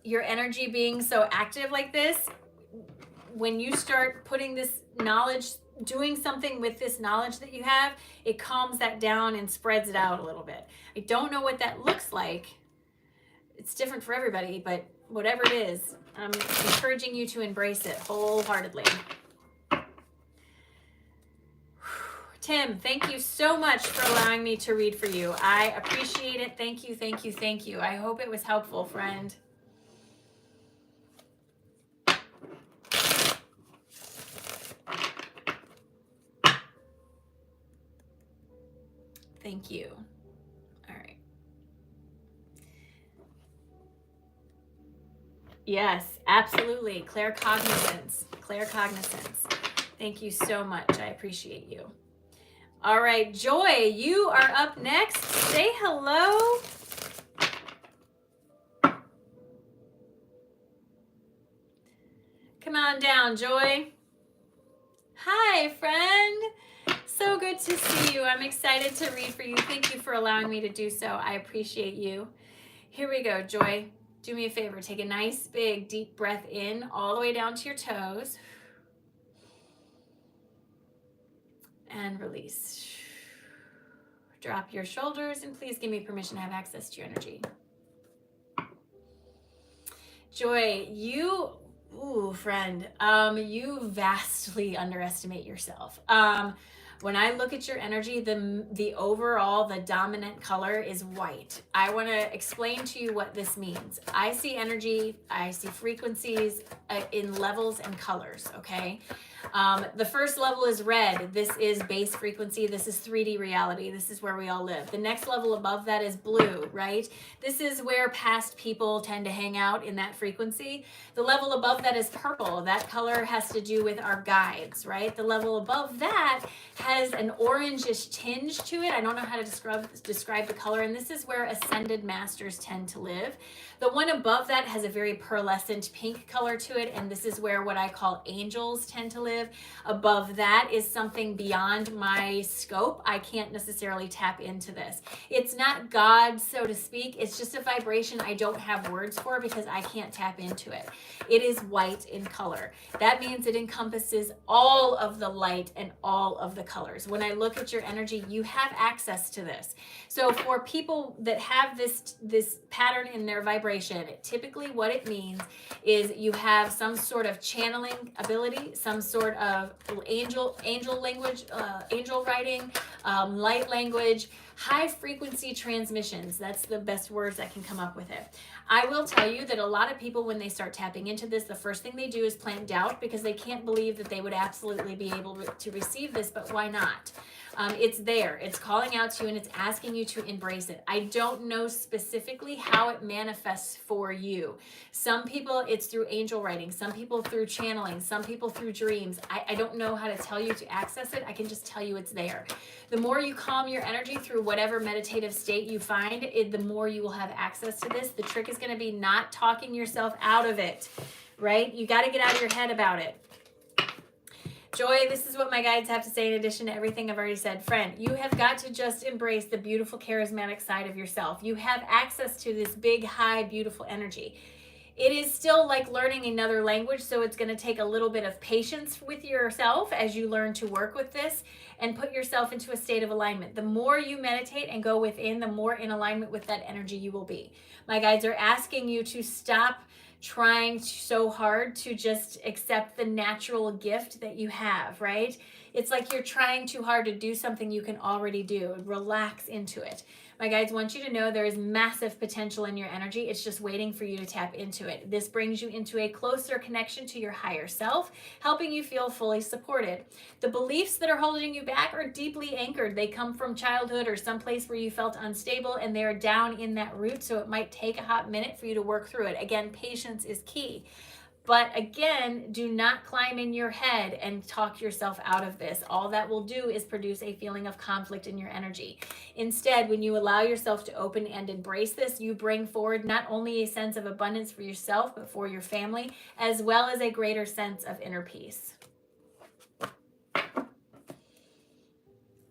your energy being so active like this, when you start putting this knowledge, doing something with this knowledge that you have, it calms that down and spreads it out a little bit. I don't know what that looks like. It's different for everybody, but whatever it is, I'm encouraging you to embrace it wholeheartedly. Tim, thank you so much for allowing me to read for you. I appreciate it. Thank you, thank you, thank you. I hope it was helpful, friend. Thank you. All right. Yes, absolutely. Claircognizance. Claircognizance. Thank you so much. I appreciate you. All right, Joy, you are up next. Say hello. Come on down, Joy. Hi, friend. So good to see you. I'm excited to read for you. Thank you for allowing me to do so. I appreciate you. Here we go, Joy. Do me a favor. Take a nice, big, deep breath in all the way down to your toes. And release. Drop your shoulders and please give me permission to have access to your energy. Joy, friend, you vastly underestimate yourself. When I look at your energy, the overall, the dominant color is white. I want to explain to you what this means. I see energy, I see frequencies in levels and colors, okay? The first level is red. This is base frequency. This is 3D reality. This is where we all live. The next level above that is blue, right? This is where past people tend to hang out in that frequency. The level above that is purple. That color has to do with our guides, right? The level above that has an orangish tinge to it. I don't know how to describe the color, and this is where ascended masters tend to live. The one above that has a very pearlescent pink color to it, and this is where what I call angels tend to live. Above that is something beyond my scope. I can't necessarily tap into this. It's not God, so to speak. It's just a vibration I don't have words for because I can't tap into it. It is white in color. That means it encompasses all of the light and all of the colors. When I look at your energy, you have access to this. So for people that have this pattern in their vibration, typically what it means is you have some sort of channeling ability, some sort of angel language, angel writing, light language, high frequency transmissions. That's the best words I can come up with it. I will tell you that a lot of people, when they start tapping into this, the first thing they do is plant doubt because they can't believe that they would absolutely be able to receive this, but why not? It's there. It's calling out to you and it's asking you to embrace it. I don't know specifically how it manifests for you. Some people, it's through angel writing. Some people through channeling. Some people through dreams. I don't know how to tell you to access it. I can just tell you it's there. The more you calm your energy through whatever meditative state you find, the more you will have access to this. The trick is going to be not talking yourself out of it, right? You got to get out of your head about it. Joy, this is what my guides have to say in addition to everything I've already said. Friend, you have got to just embrace the beautiful, charismatic side of yourself. You have access to this big, high, beautiful energy. It is still like learning another language, so it's going to take a little bit of patience with yourself as you learn to work with this and put yourself into a state of alignment. The more you meditate and go within, the more in alignment with that energy you will be. My guides are asking you to stop trying so hard to just accept the natural gift that you have, right? It's like you're trying too hard to do something you can already do. Relax into it. My guides want you to know there is massive potential in your energy. It's just waiting for you to tap into it. This brings you into a closer connection to your higher self, helping you feel fully supported. The beliefs that are holding you back are deeply anchored. They come from childhood or someplace where you felt unstable, and they are down in that root, so it might take a hot minute for you to work through it. Again, patience is key. But again, do not climb in your head and talk yourself out of this. All that will do is produce a feeling of conflict in your energy. Instead, when you allow yourself to open and embrace this, you bring forward not only a sense of abundance for yourself, but for your family, as well as a greater sense of inner peace.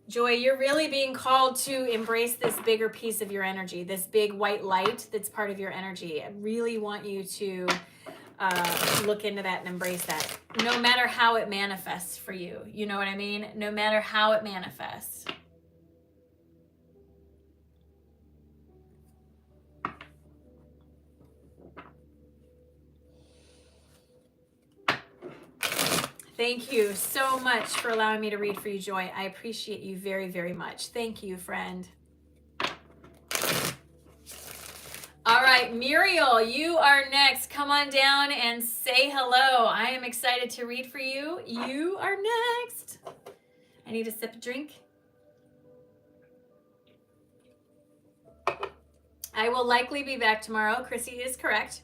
Joy, you're really being called to embrace this bigger piece of your energy, this big white light that's part of your energy. I really want you to look into that and embrace that, no matter how it manifests for you. You know what I mean? No matter how it manifests. Thank you so much for allowing me to read for you, Joy. I appreciate you very, very much. Thank you, friend. All right, Muriel, you are next. Come on down and say hello. I am excited to read for you. You are next. I need a sip of drink. I will likely be back tomorrow. Chrissy is correct.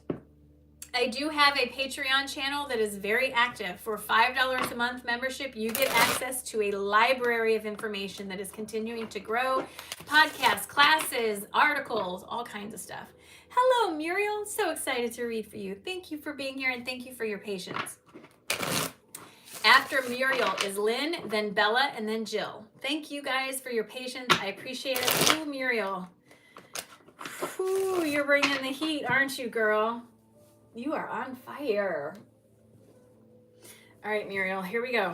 I do have a Patreon channel that is very active. For $5 a month membership, you get access to a library of information that is continuing to grow. Podcasts, classes, articles, all kinds of stuff. Hello, Muriel. So excited to read for you. Thank you for being here and thank you for your patience. After Muriel is Lynn, then Bella, and then Jill. Thank you guys for your patience. I appreciate it. Ooh, Muriel. Ooh, you're bringing the heat, aren't you, girl? You are on fire. All right, Muriel, here we go.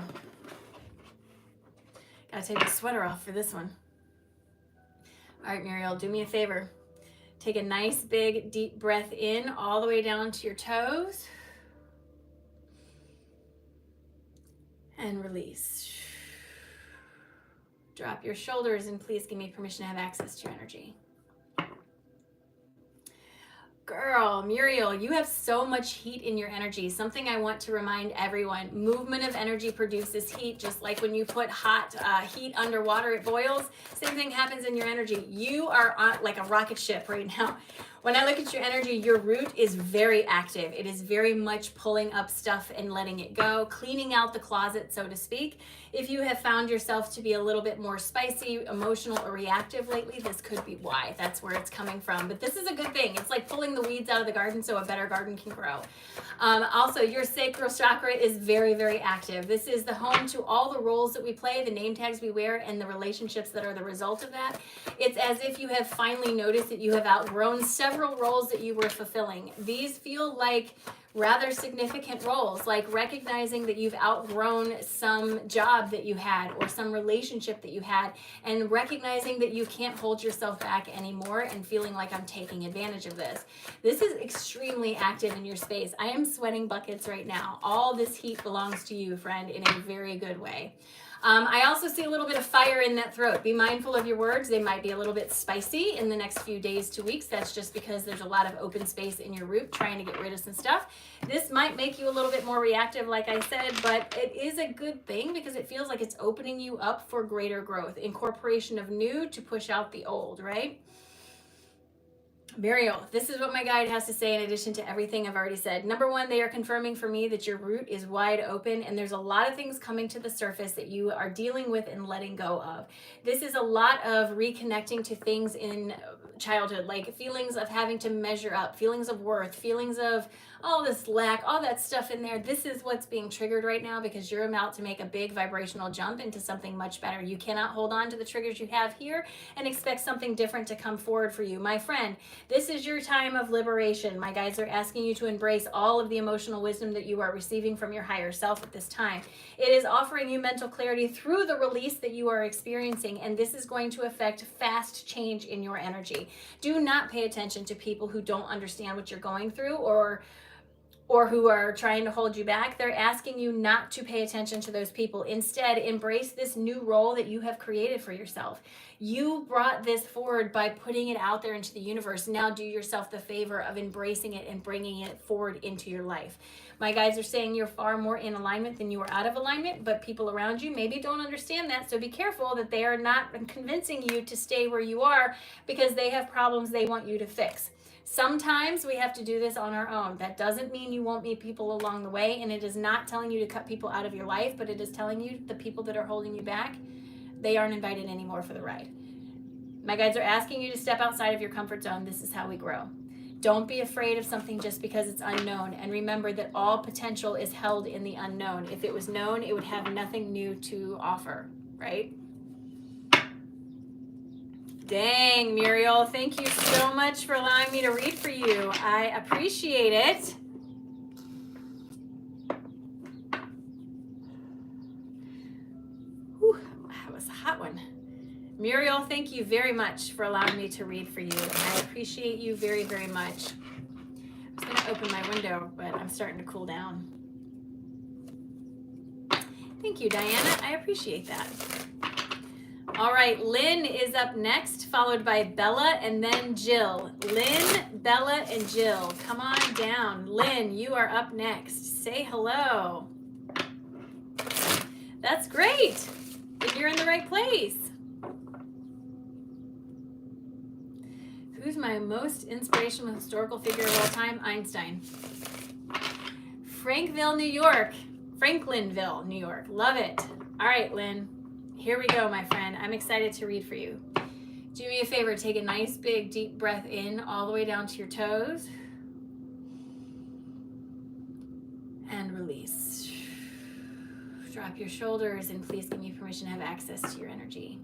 Gotta take the sweater off for this one. All right, Muriel, do me a favor. Take a nice big deep breath in all the way down to your toes. And release. Drop your shoulders and please give me permission to have access to your energy. Girl, Muriel, you have so much heat in your energy. Something I want to remind everyone, movement of energy produces heat, just like when you put hot heat underwater, it boils. Same thing happens in your energy. You are on like a rocket ship right now. When I look at your energy, your root is very active. It is very much pulling up stuff and letting it go, cleaning out the closet, so to speak. If you have found yourself to be a little bit more spicy, emotional, or reactive lately, this could be why. That's where it's coming from. But this is a good thing. It's like pulling the weeds out of the garden so a better garden can grow. Also, your sacral chakra is very, very active. This is the home to all the roles that we play, the name tags we wear, and the relationships that are the result of that. It's as if you have finally noticed that you have outgrown several roles that you were fulfilling. These feel like rather significant roles, like recognizing that you've outgrown some job that you had or some relationship that you had, and recognizing that you can't hold yourself back anymore and feeling like I'm taking advantage of this. This is extremely active in your space. I am sweating buckets right now. All this heat belongs to you, friend, in a very good way. I also see a little bit of fire in that throat. Be mindful of your words. They might be a little bit spicy in the next few days to weeks. That's just because there's a lot of open space in your root trying to get rid of some stuff. This might make you a little bit more reactive, like I said, but it is a good thing because it feels like it's opening you up for greater growth, incorporation of new to push out the old, right? Muriel, this is what my guide has to say in addition to everything I've already said. Number one, they are confirming for me that your root is wide open and there's a lot of things coming to the surface that you are dealing with and letting go of. This is a lot of reconnecting to things in childhood, like feelings of having to measure up, feelings of worth, feelings of all this lack, all that stuff in there. This is what's being triggered right now because you're about to make a big vibrational jump into something much better. You cannot hold on to the triggers you have here and expect something different to come forward for you. My friend, This is your time of liberation. My guides are asking you to embrace all of the emotional wisdom that you are receiving from your higher self at this time. It is offering you mental clarity through the release that you are experiencing, and this is going to affect fast change in your energy. Do not pay attention to people who don't understand what you're going through or who are trying to hold you back. They're asking you not to pay attention to those people. Instead, embrace this new role that you have created for yourself. You brought this forward by putting it out there into the universe. Now do yourself the favor of embracing it and bringing it forward into your life. My guides are saying you're far more in alignment than you are out of alignment, but people around you maybe don't understand that. So be careful that they are not convincing you to stay where you are because they have problems they want you to fix. Sometimes we have to do this on our own. That doesn't mean you won't meet people along the way, and it is not telling you to cut people out of your life, but it is telling you the people that are holding you back, they aren't invited anymore for the ride. My guides are asking you to step outside of your comfort zone. This is how we grow. Don't be afraid of something just because it's unknown, and remember that all potential is held in the unknown. If it was known, it would have nothing new to offer, right? Dang, Muriel, thank you so much for allowing me to read for you. I appreciate it. Whew, that was a hot one. Muriel, thank you very much for allowing me to read for you. I appreciate you very, very much. I was going to open my window, but I'm starting to cool down. Thank you, Diana. I appreciate that. All right, Lynn is up next, followed by Bella and then Jill. Lynn, Bella, and Jill. Come on down. Lynn, you are up next. Say hello. That's great. Then you're in the right place. Who's my most inspirational historical figure of all time? Einstein. Franklinville, New York. Love it. All right, Lynn. Here we go, my friend. I'm excited to read for you. Do me a favor, take a nice big deep breath in all the way down to your toes. And release. Drop your shoulders and please give me permission to have access to your energy.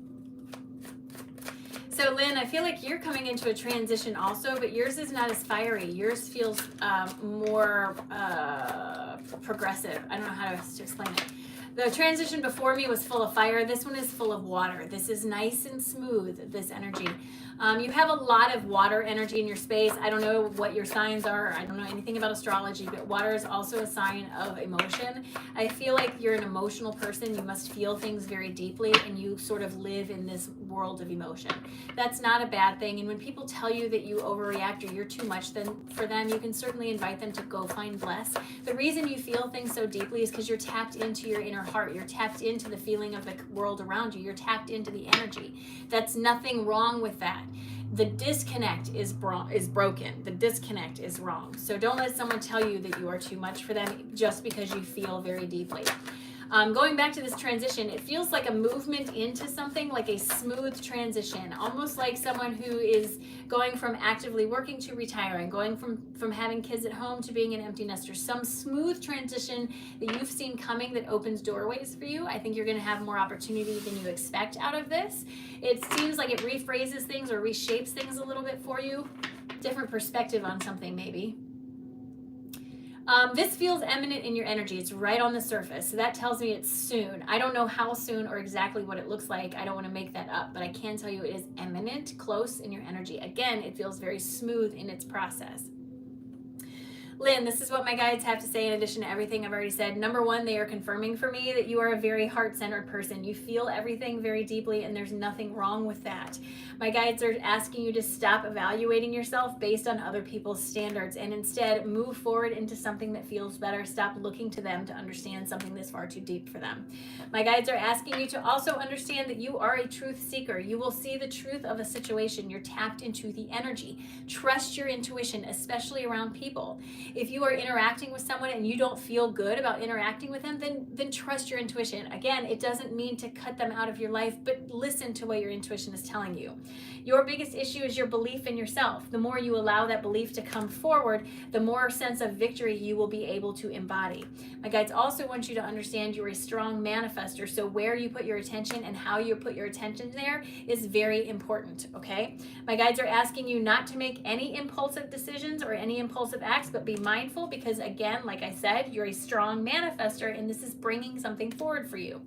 So Lynn, I feel like you're coming into a transition also, but yours is not as fiery. Yours feels more progressive. I don't know how to explain it. The transition before me was full of fire. This one is full of water. This is nice and smooth, this energy. You have a lot of water energy in your space. I don't know what your signs are. I don't know anything about astrology, but water is also a sign of emotion. I feel like you're an emotional person. You must feel things very deeply, and you sort of live in this world of emotion. That's not a bad thing. And when people tell you that you overreact or you're too much then for them, you can certainly invite them to go find bless. The reason you feel things so deeply is because you're tapped into your inner heart. You're tapped into the feeling of the world around you. You're tapped into the energy. That's nothing wrong with that. The disconnect is broken. The disconnect is wrong. So don't let someone tell you that you are too much for them just because you feel very deeply. Going back to this transition, it feels like a movement into something, like a smooth transition, almost like someone who is going from actively working to retiring, going from having kids at home to being an empty nester. Some smooth transition that you've seen coming that opens doorways for you. I think you're going to have more opportunity than you expect out of this. It seems like it rephrases things or reshapes things a little bit for you. Different perspective on something maybe. This feels eminent in your energy. It's right on the surface. So that tells me it's soon. I don't know how soon or exactly what it looks like. I don't want to make that up, but I can tell you it is eminent, close in your energy. Again, it feels very smooth in its process. Lynn, this is what my guides have to say in addition to everything I've already said. Number one, they are confirming for me that you are a very heart-centered person. You feel everything very deeply, and there's nothing wrong with that. My guides are asking you to stop evaluating yourself based on other people's standards and instead move forward into something that feels better. Stop looking to them to understand something that's far too deep for them. My guides are asking you to also understand that you are a truth seeker. You will see the truth of a situation. You're tapped into the energy. Trust your intuition, especially around people. If you are interacting with someone and you don't feel good about interacting with them, then trust your intuition. Again, it doesn't mean to cut them out of your life, but listen to what your intuition is telling you. Your biggest issue is your belief in yourself. The more you allow that belief to come forward, the more sense of victory you will be able to embody. My guides also want you to understand you're a strong manifester. So where you put your attention and how you put your attention there is very important, okay? My guides are asking you not to make any impulsive decisions or any impulsive acts, but be mindful because, again, like I said, you're a strong manifester and this is bringing something forward for you.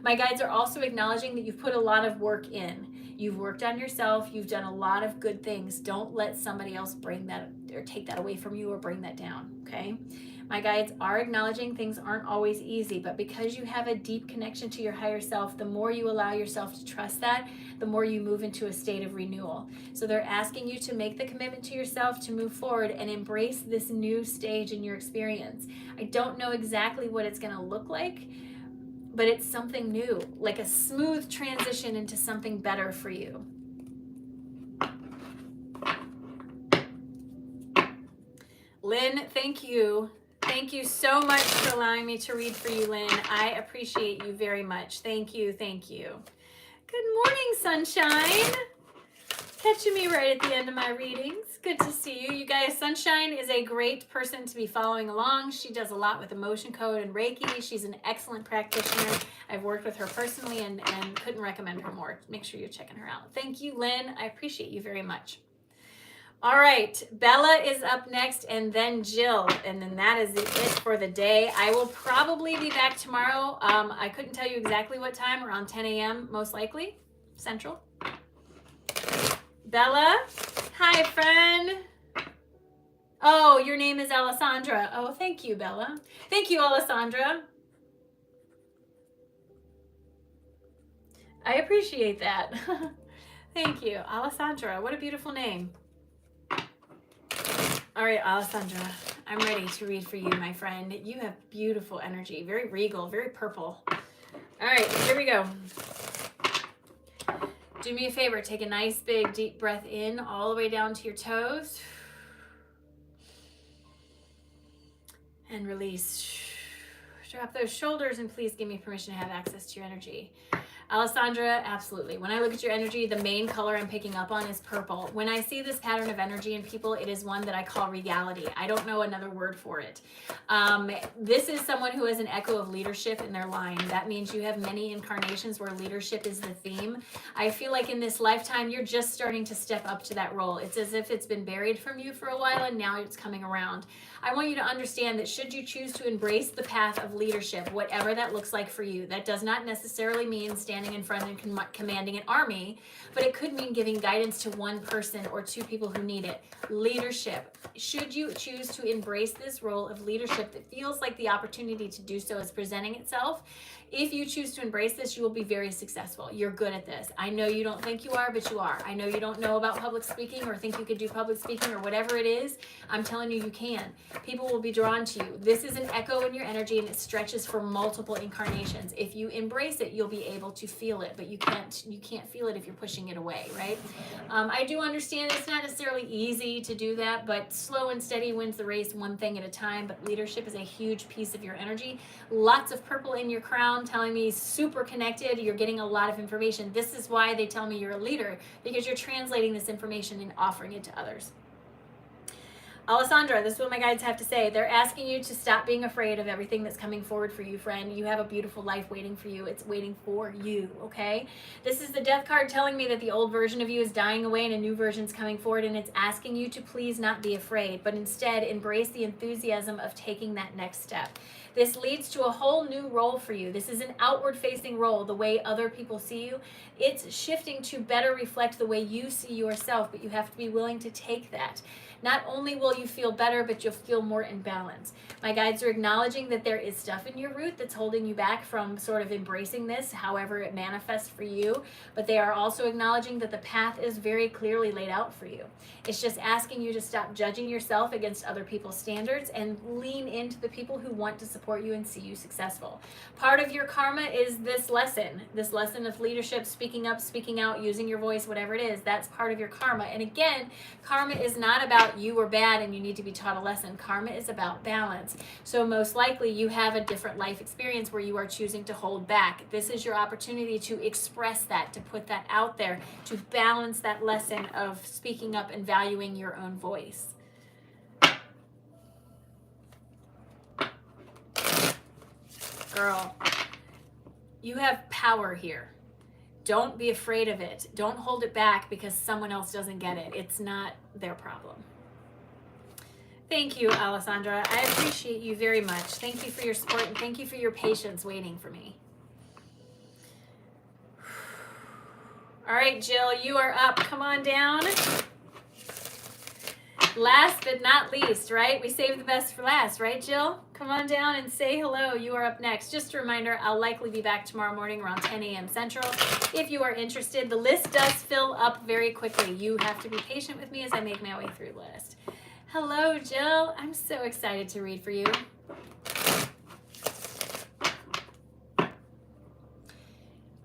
My guides are also acknowledging that you've put a lot of work in. You've worked on yourself. You've done a lot of good things. Don't let somebody else bring that or take that away from you or bring that down, okay? My guides are acknowledging things aren't always easy, but because you have a deep connection to your higher self, the more you allow yourself to trust that, the more you move into a state of renewal. So they're asking you to make the commitment to yourself to move forward and embrace this new stage in your experience. I don't know exactly what it's going to look like, but it's something new, like a smooth transition into something better for you. Lynn, thank you. Thank you so much for allowing me to read for you, Lynn. I appreciate you very much. Thank you, thank you. Good morning, sunshine. Catching me right at the end of my readings. Good to see you. You guys, Sunshine is a great person to be following along. She does a lot with emotion code and Reiki. She's an excellent practitioner. I've worked with her personally and couldn't recommend her more. Make sure you're checking her out. Thank you, Lynn. I appreciate you very much. All right, Bella is up next and then Jill, and then that is it for the day. I will probably be back tomorrow. I couldn't tell you exactly what time, around 10 a.m. most likely, Central. Bella, hi friend. Oh, your name is Alisandra. Oh, thank you, Bella. Thank you, Alisandra. I appreciate that. Thank you, Alisandra. What a beautiful name. All right, Alisandra, I'm ready to read for you, my friend. You have beautiful energy, very regal, very purple. All right, here we go. Do me a favor, take a nice big deep breath in all the way down to your toes. And release. Drop those shoulders and please give me permission to have access to your energy. Alisandra, absolutely. When I look at your energy, the main color I'm picking up on is purple. When I see this pattern of energy in people, it is one that I call regality. I don't know another word for it. This is someone who has an echo of leadership in their line. That means you have many incarnations where leadership is the theme. I feel like in this lifetime, you're just starting to step up to that role. It's as if it's been buried from you for a while and now it's coming around. I want you to understand that should you choose to embrace the path of leadership, whatever that looks like for you, that does not necessarily mean standing in front and commanding an army, but it could mean giving guidance to one person or two people who need it. Leadership. Should you choose to embrace this role of leadership that feels like the opportunity to do so is presenting itself, if you choose to embrace this, you will be very successful. You're good at this. I know you don't think you are, but you are. I know you don't know about public speaking or think you could do public speaking or whatever it is. I'm telling you, you can. People will be drawn to you. This is an echo in your energy and it stretches for multiple incarnations. If you embrace it, you'll be able to feel it, but you can't feel it if you're pushing it away, right? I do understand it's not necessarily easy to do that, but slow and steady wins the race one thing at a time. But leadership is a huge piece of your energy. Lots of purple in your crown telling me super connected. You're getting a lot of information. This is why they tell me you're a leader, because you're translating this information and offering it to others. Alisandra, this is what my guides have to say. They're asking you to stop being afraid of everything that's coming forward for you, friend. You have a beautiful life waiting for you. It's waiting for you, okay? This is the death card telling me that the old version of you is dying away and a new version's coming forward, and it's asking you to please not be afraid, but instead embrace the enthusiasm of taking that next step. This leads to a whole new role for you. This is an outward-facing role, the way other people see you. It's shifting to better reflect the way you see yourself, but you have to be willing to take that. Not only will you feel better, but you'll feel more in balance. My guides are acknowledging that there is stuff in your root that's holding you back from sort of embracing this, however it manifests for you, but they are also acknowledging that the path is very clearly laid out for you. It's just asking you to stop judging yourself against other people's standards and lean into the people who want to support you and see you successful. Part of your karma is this lesson of leadership, speaking up, speaking out, using your voice, whatever it is. That's part of your karma. And again, karma is not about thought you were bad and you need to be taught a lesson. Karma is about balance. So most likely you have a different life experience where you are choosing to hold back. This is your opportunity to express that, to put that out there, to balance that lesson of speaking up and valuing your own voice. Girl, you have power here. Don't be afraid of it. Don't hold it back because someone else doesn't get it. It's not their problem. Thank you, Alisandra. I appreciate you very much. Thank you for your support and thank you for your patience waiting for me. All right, Jill, you are up. Come on down. Last but not least, right? We saved the best for last, right, Jill? Come on down and say hello. You are up next. Just a reminder, I'll likely be back tomorrow morning around 10 a.m. Central. If you are interested, the list does fill up very quickly. You have to be patient with me as I make my way through the list. Hello, Jill. I'm so excited to read for you. All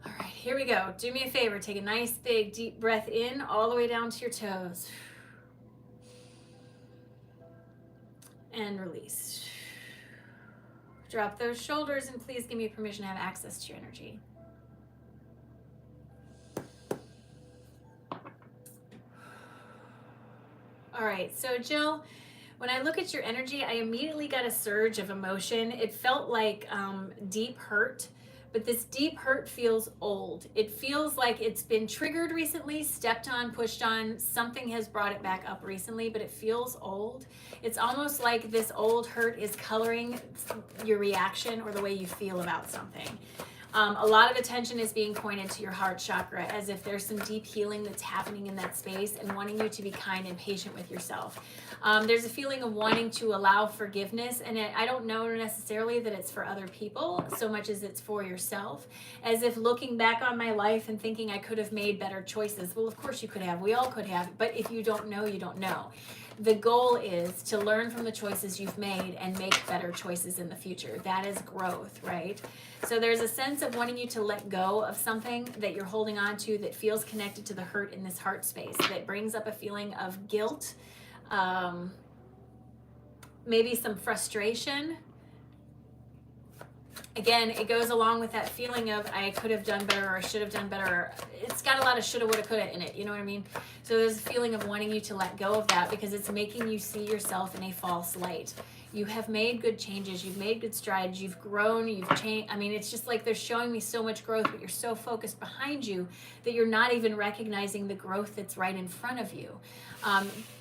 right, here we go. Do me a favor. Take a nice, big, deep breath in all the way down to your toes. And release. Drop those shoulders and please give me permission to have access to your energy. All right, so Jill, when I look at your energy, I immediately got a surge of emotion. It felt like deep hurt, but this deep hurt feels old. It feels like it's been triggered recently, stepped on, pushed on. Something has brought it back up recently, but it feels old. It's almost like this old hurt is coloring your reaction or the way you feel about something. A lot of attention is being pointed to your heart chakra as if there's some deep healing that's happening in that space and wanting you to be kind and patient with yourself. There's a feeling of wanting to allow forgiveness, and I don't know necessarily that it's for other people so much as it's for yourself, as if looking back on my life and thinking I could have made better choices. Well, of course you could have. We all could have. But if you don't know, you don't know. The goal is to learn from the choices you've made and make better choices in the future. That is growth, right? So there's a sense of wanting you to let go of something that you're holding on to that feels connected to the hurt in this heart space, that brings up a feeling of guilt, maybe some frustration. Again, it goes along with that feeling of I could have done better or I should have done better. It's got a lot of shoulda, woulda, coulda in it. You know what I mean? So there's a feeling of wanting you to let go of that because it's making you see yourself in a false light. You have made good changes. You've made good strides. You've grown. You've changed. I mean, it's just like they're showing me so much growth, but you're so focused behind you that you're not even recognizing the growth that's right in front of you.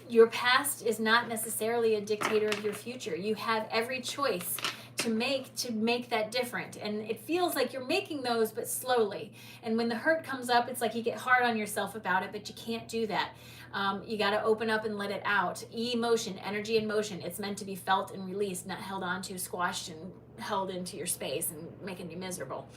Your past is not necessarily a dictator of your future. You have every choice to make that different, and it feels like you're making those but slowly, and when the hurt comes up it's like you get hard on yourself about it, but you can't do that. You got to open up and let it out. Emotion, energy in motion, it's meant to be felt and released, not held on to, squashed and held into your space and making you miserable.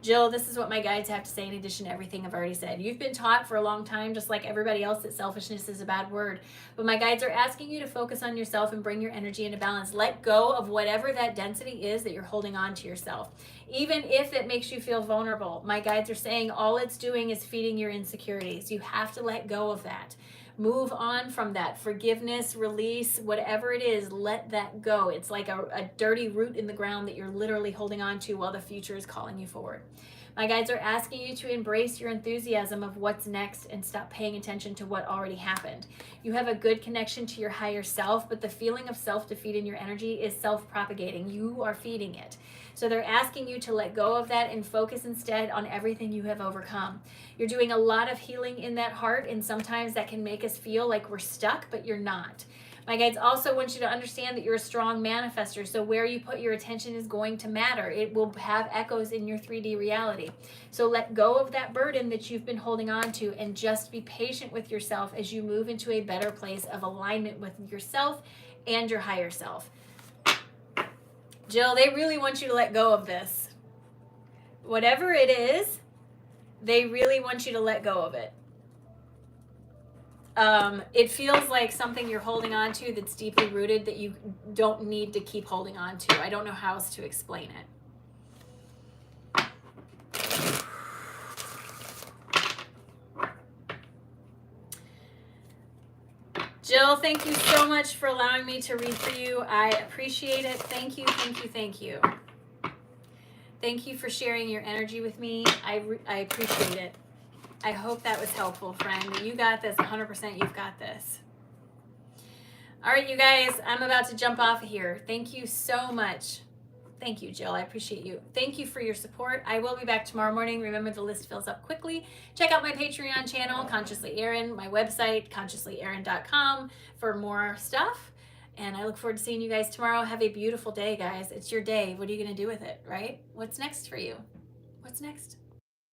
Jill, this is what my guides have to say in addition to everything I've already said. You've been taught for a long time, just like everybody else, that selfishness is a bad word. But my guides are asking you to focus on yourself and bring your energy into balance. Let go of whatever that density is that you're holding on to yourself. Even if it makes you feel vulnerable, my guides are saying all it's doing is feeding your insecurities. You have to let go of that. Move on from that. Forgiveness, release, whatever it is, let that go. It's like a dirty root in the ground that you're literally holding on to while the future is calling you forward. My guides are asking you to embrace your enthusiasm of what's next and stop paying attention to what already happened. You have a good connection to your higher self, but the feeling of self-defeat in your energy is self-propagating. You are feeding it. So they're asking you to let go of that and focus instead on everything you have overcome. You're doing a lot of healing in that heart, and sometimes that can make us feel like we're stuck, but you're not. My guides also want you to understand that you're a strong manifester, so where you put your attention is going to matter. It will have echoes in your 3D reality. So let go of that burden that you've been holding on to and just be patient with yourself as you move into a better place of alignment with yourself and your higher self. Jill, they really want you to let go of this. Whatever it is, they really want you to let go of it. It feels like something you're holding on to that's deeply rooted that you don't need to keep holding on to. I don't know how else to explain it. Jill, thank you so much for allowing me to read for you. I appreciate it. Thank you, thank you, thank you. Thank you for sharing your energy with me. I appreciate it. I hope that was helpful, friend. You got this, 100%. You've got this. All right, you guys, I'm about to jump off of here. Thank you so much. Thank you, Jill. I appreciate you. Thank you for your support. I will be back tomorrow morning. Remember, the list fills up quickly. Check out my Patreon channel, Consciously Erin, my website, consciouslyerin.com, for more stuff. And I look forward to seeing you guys tomorrow. Have a beautiful day, guys. It's your day. What are you going to do with it, right? What's next for you? What's next?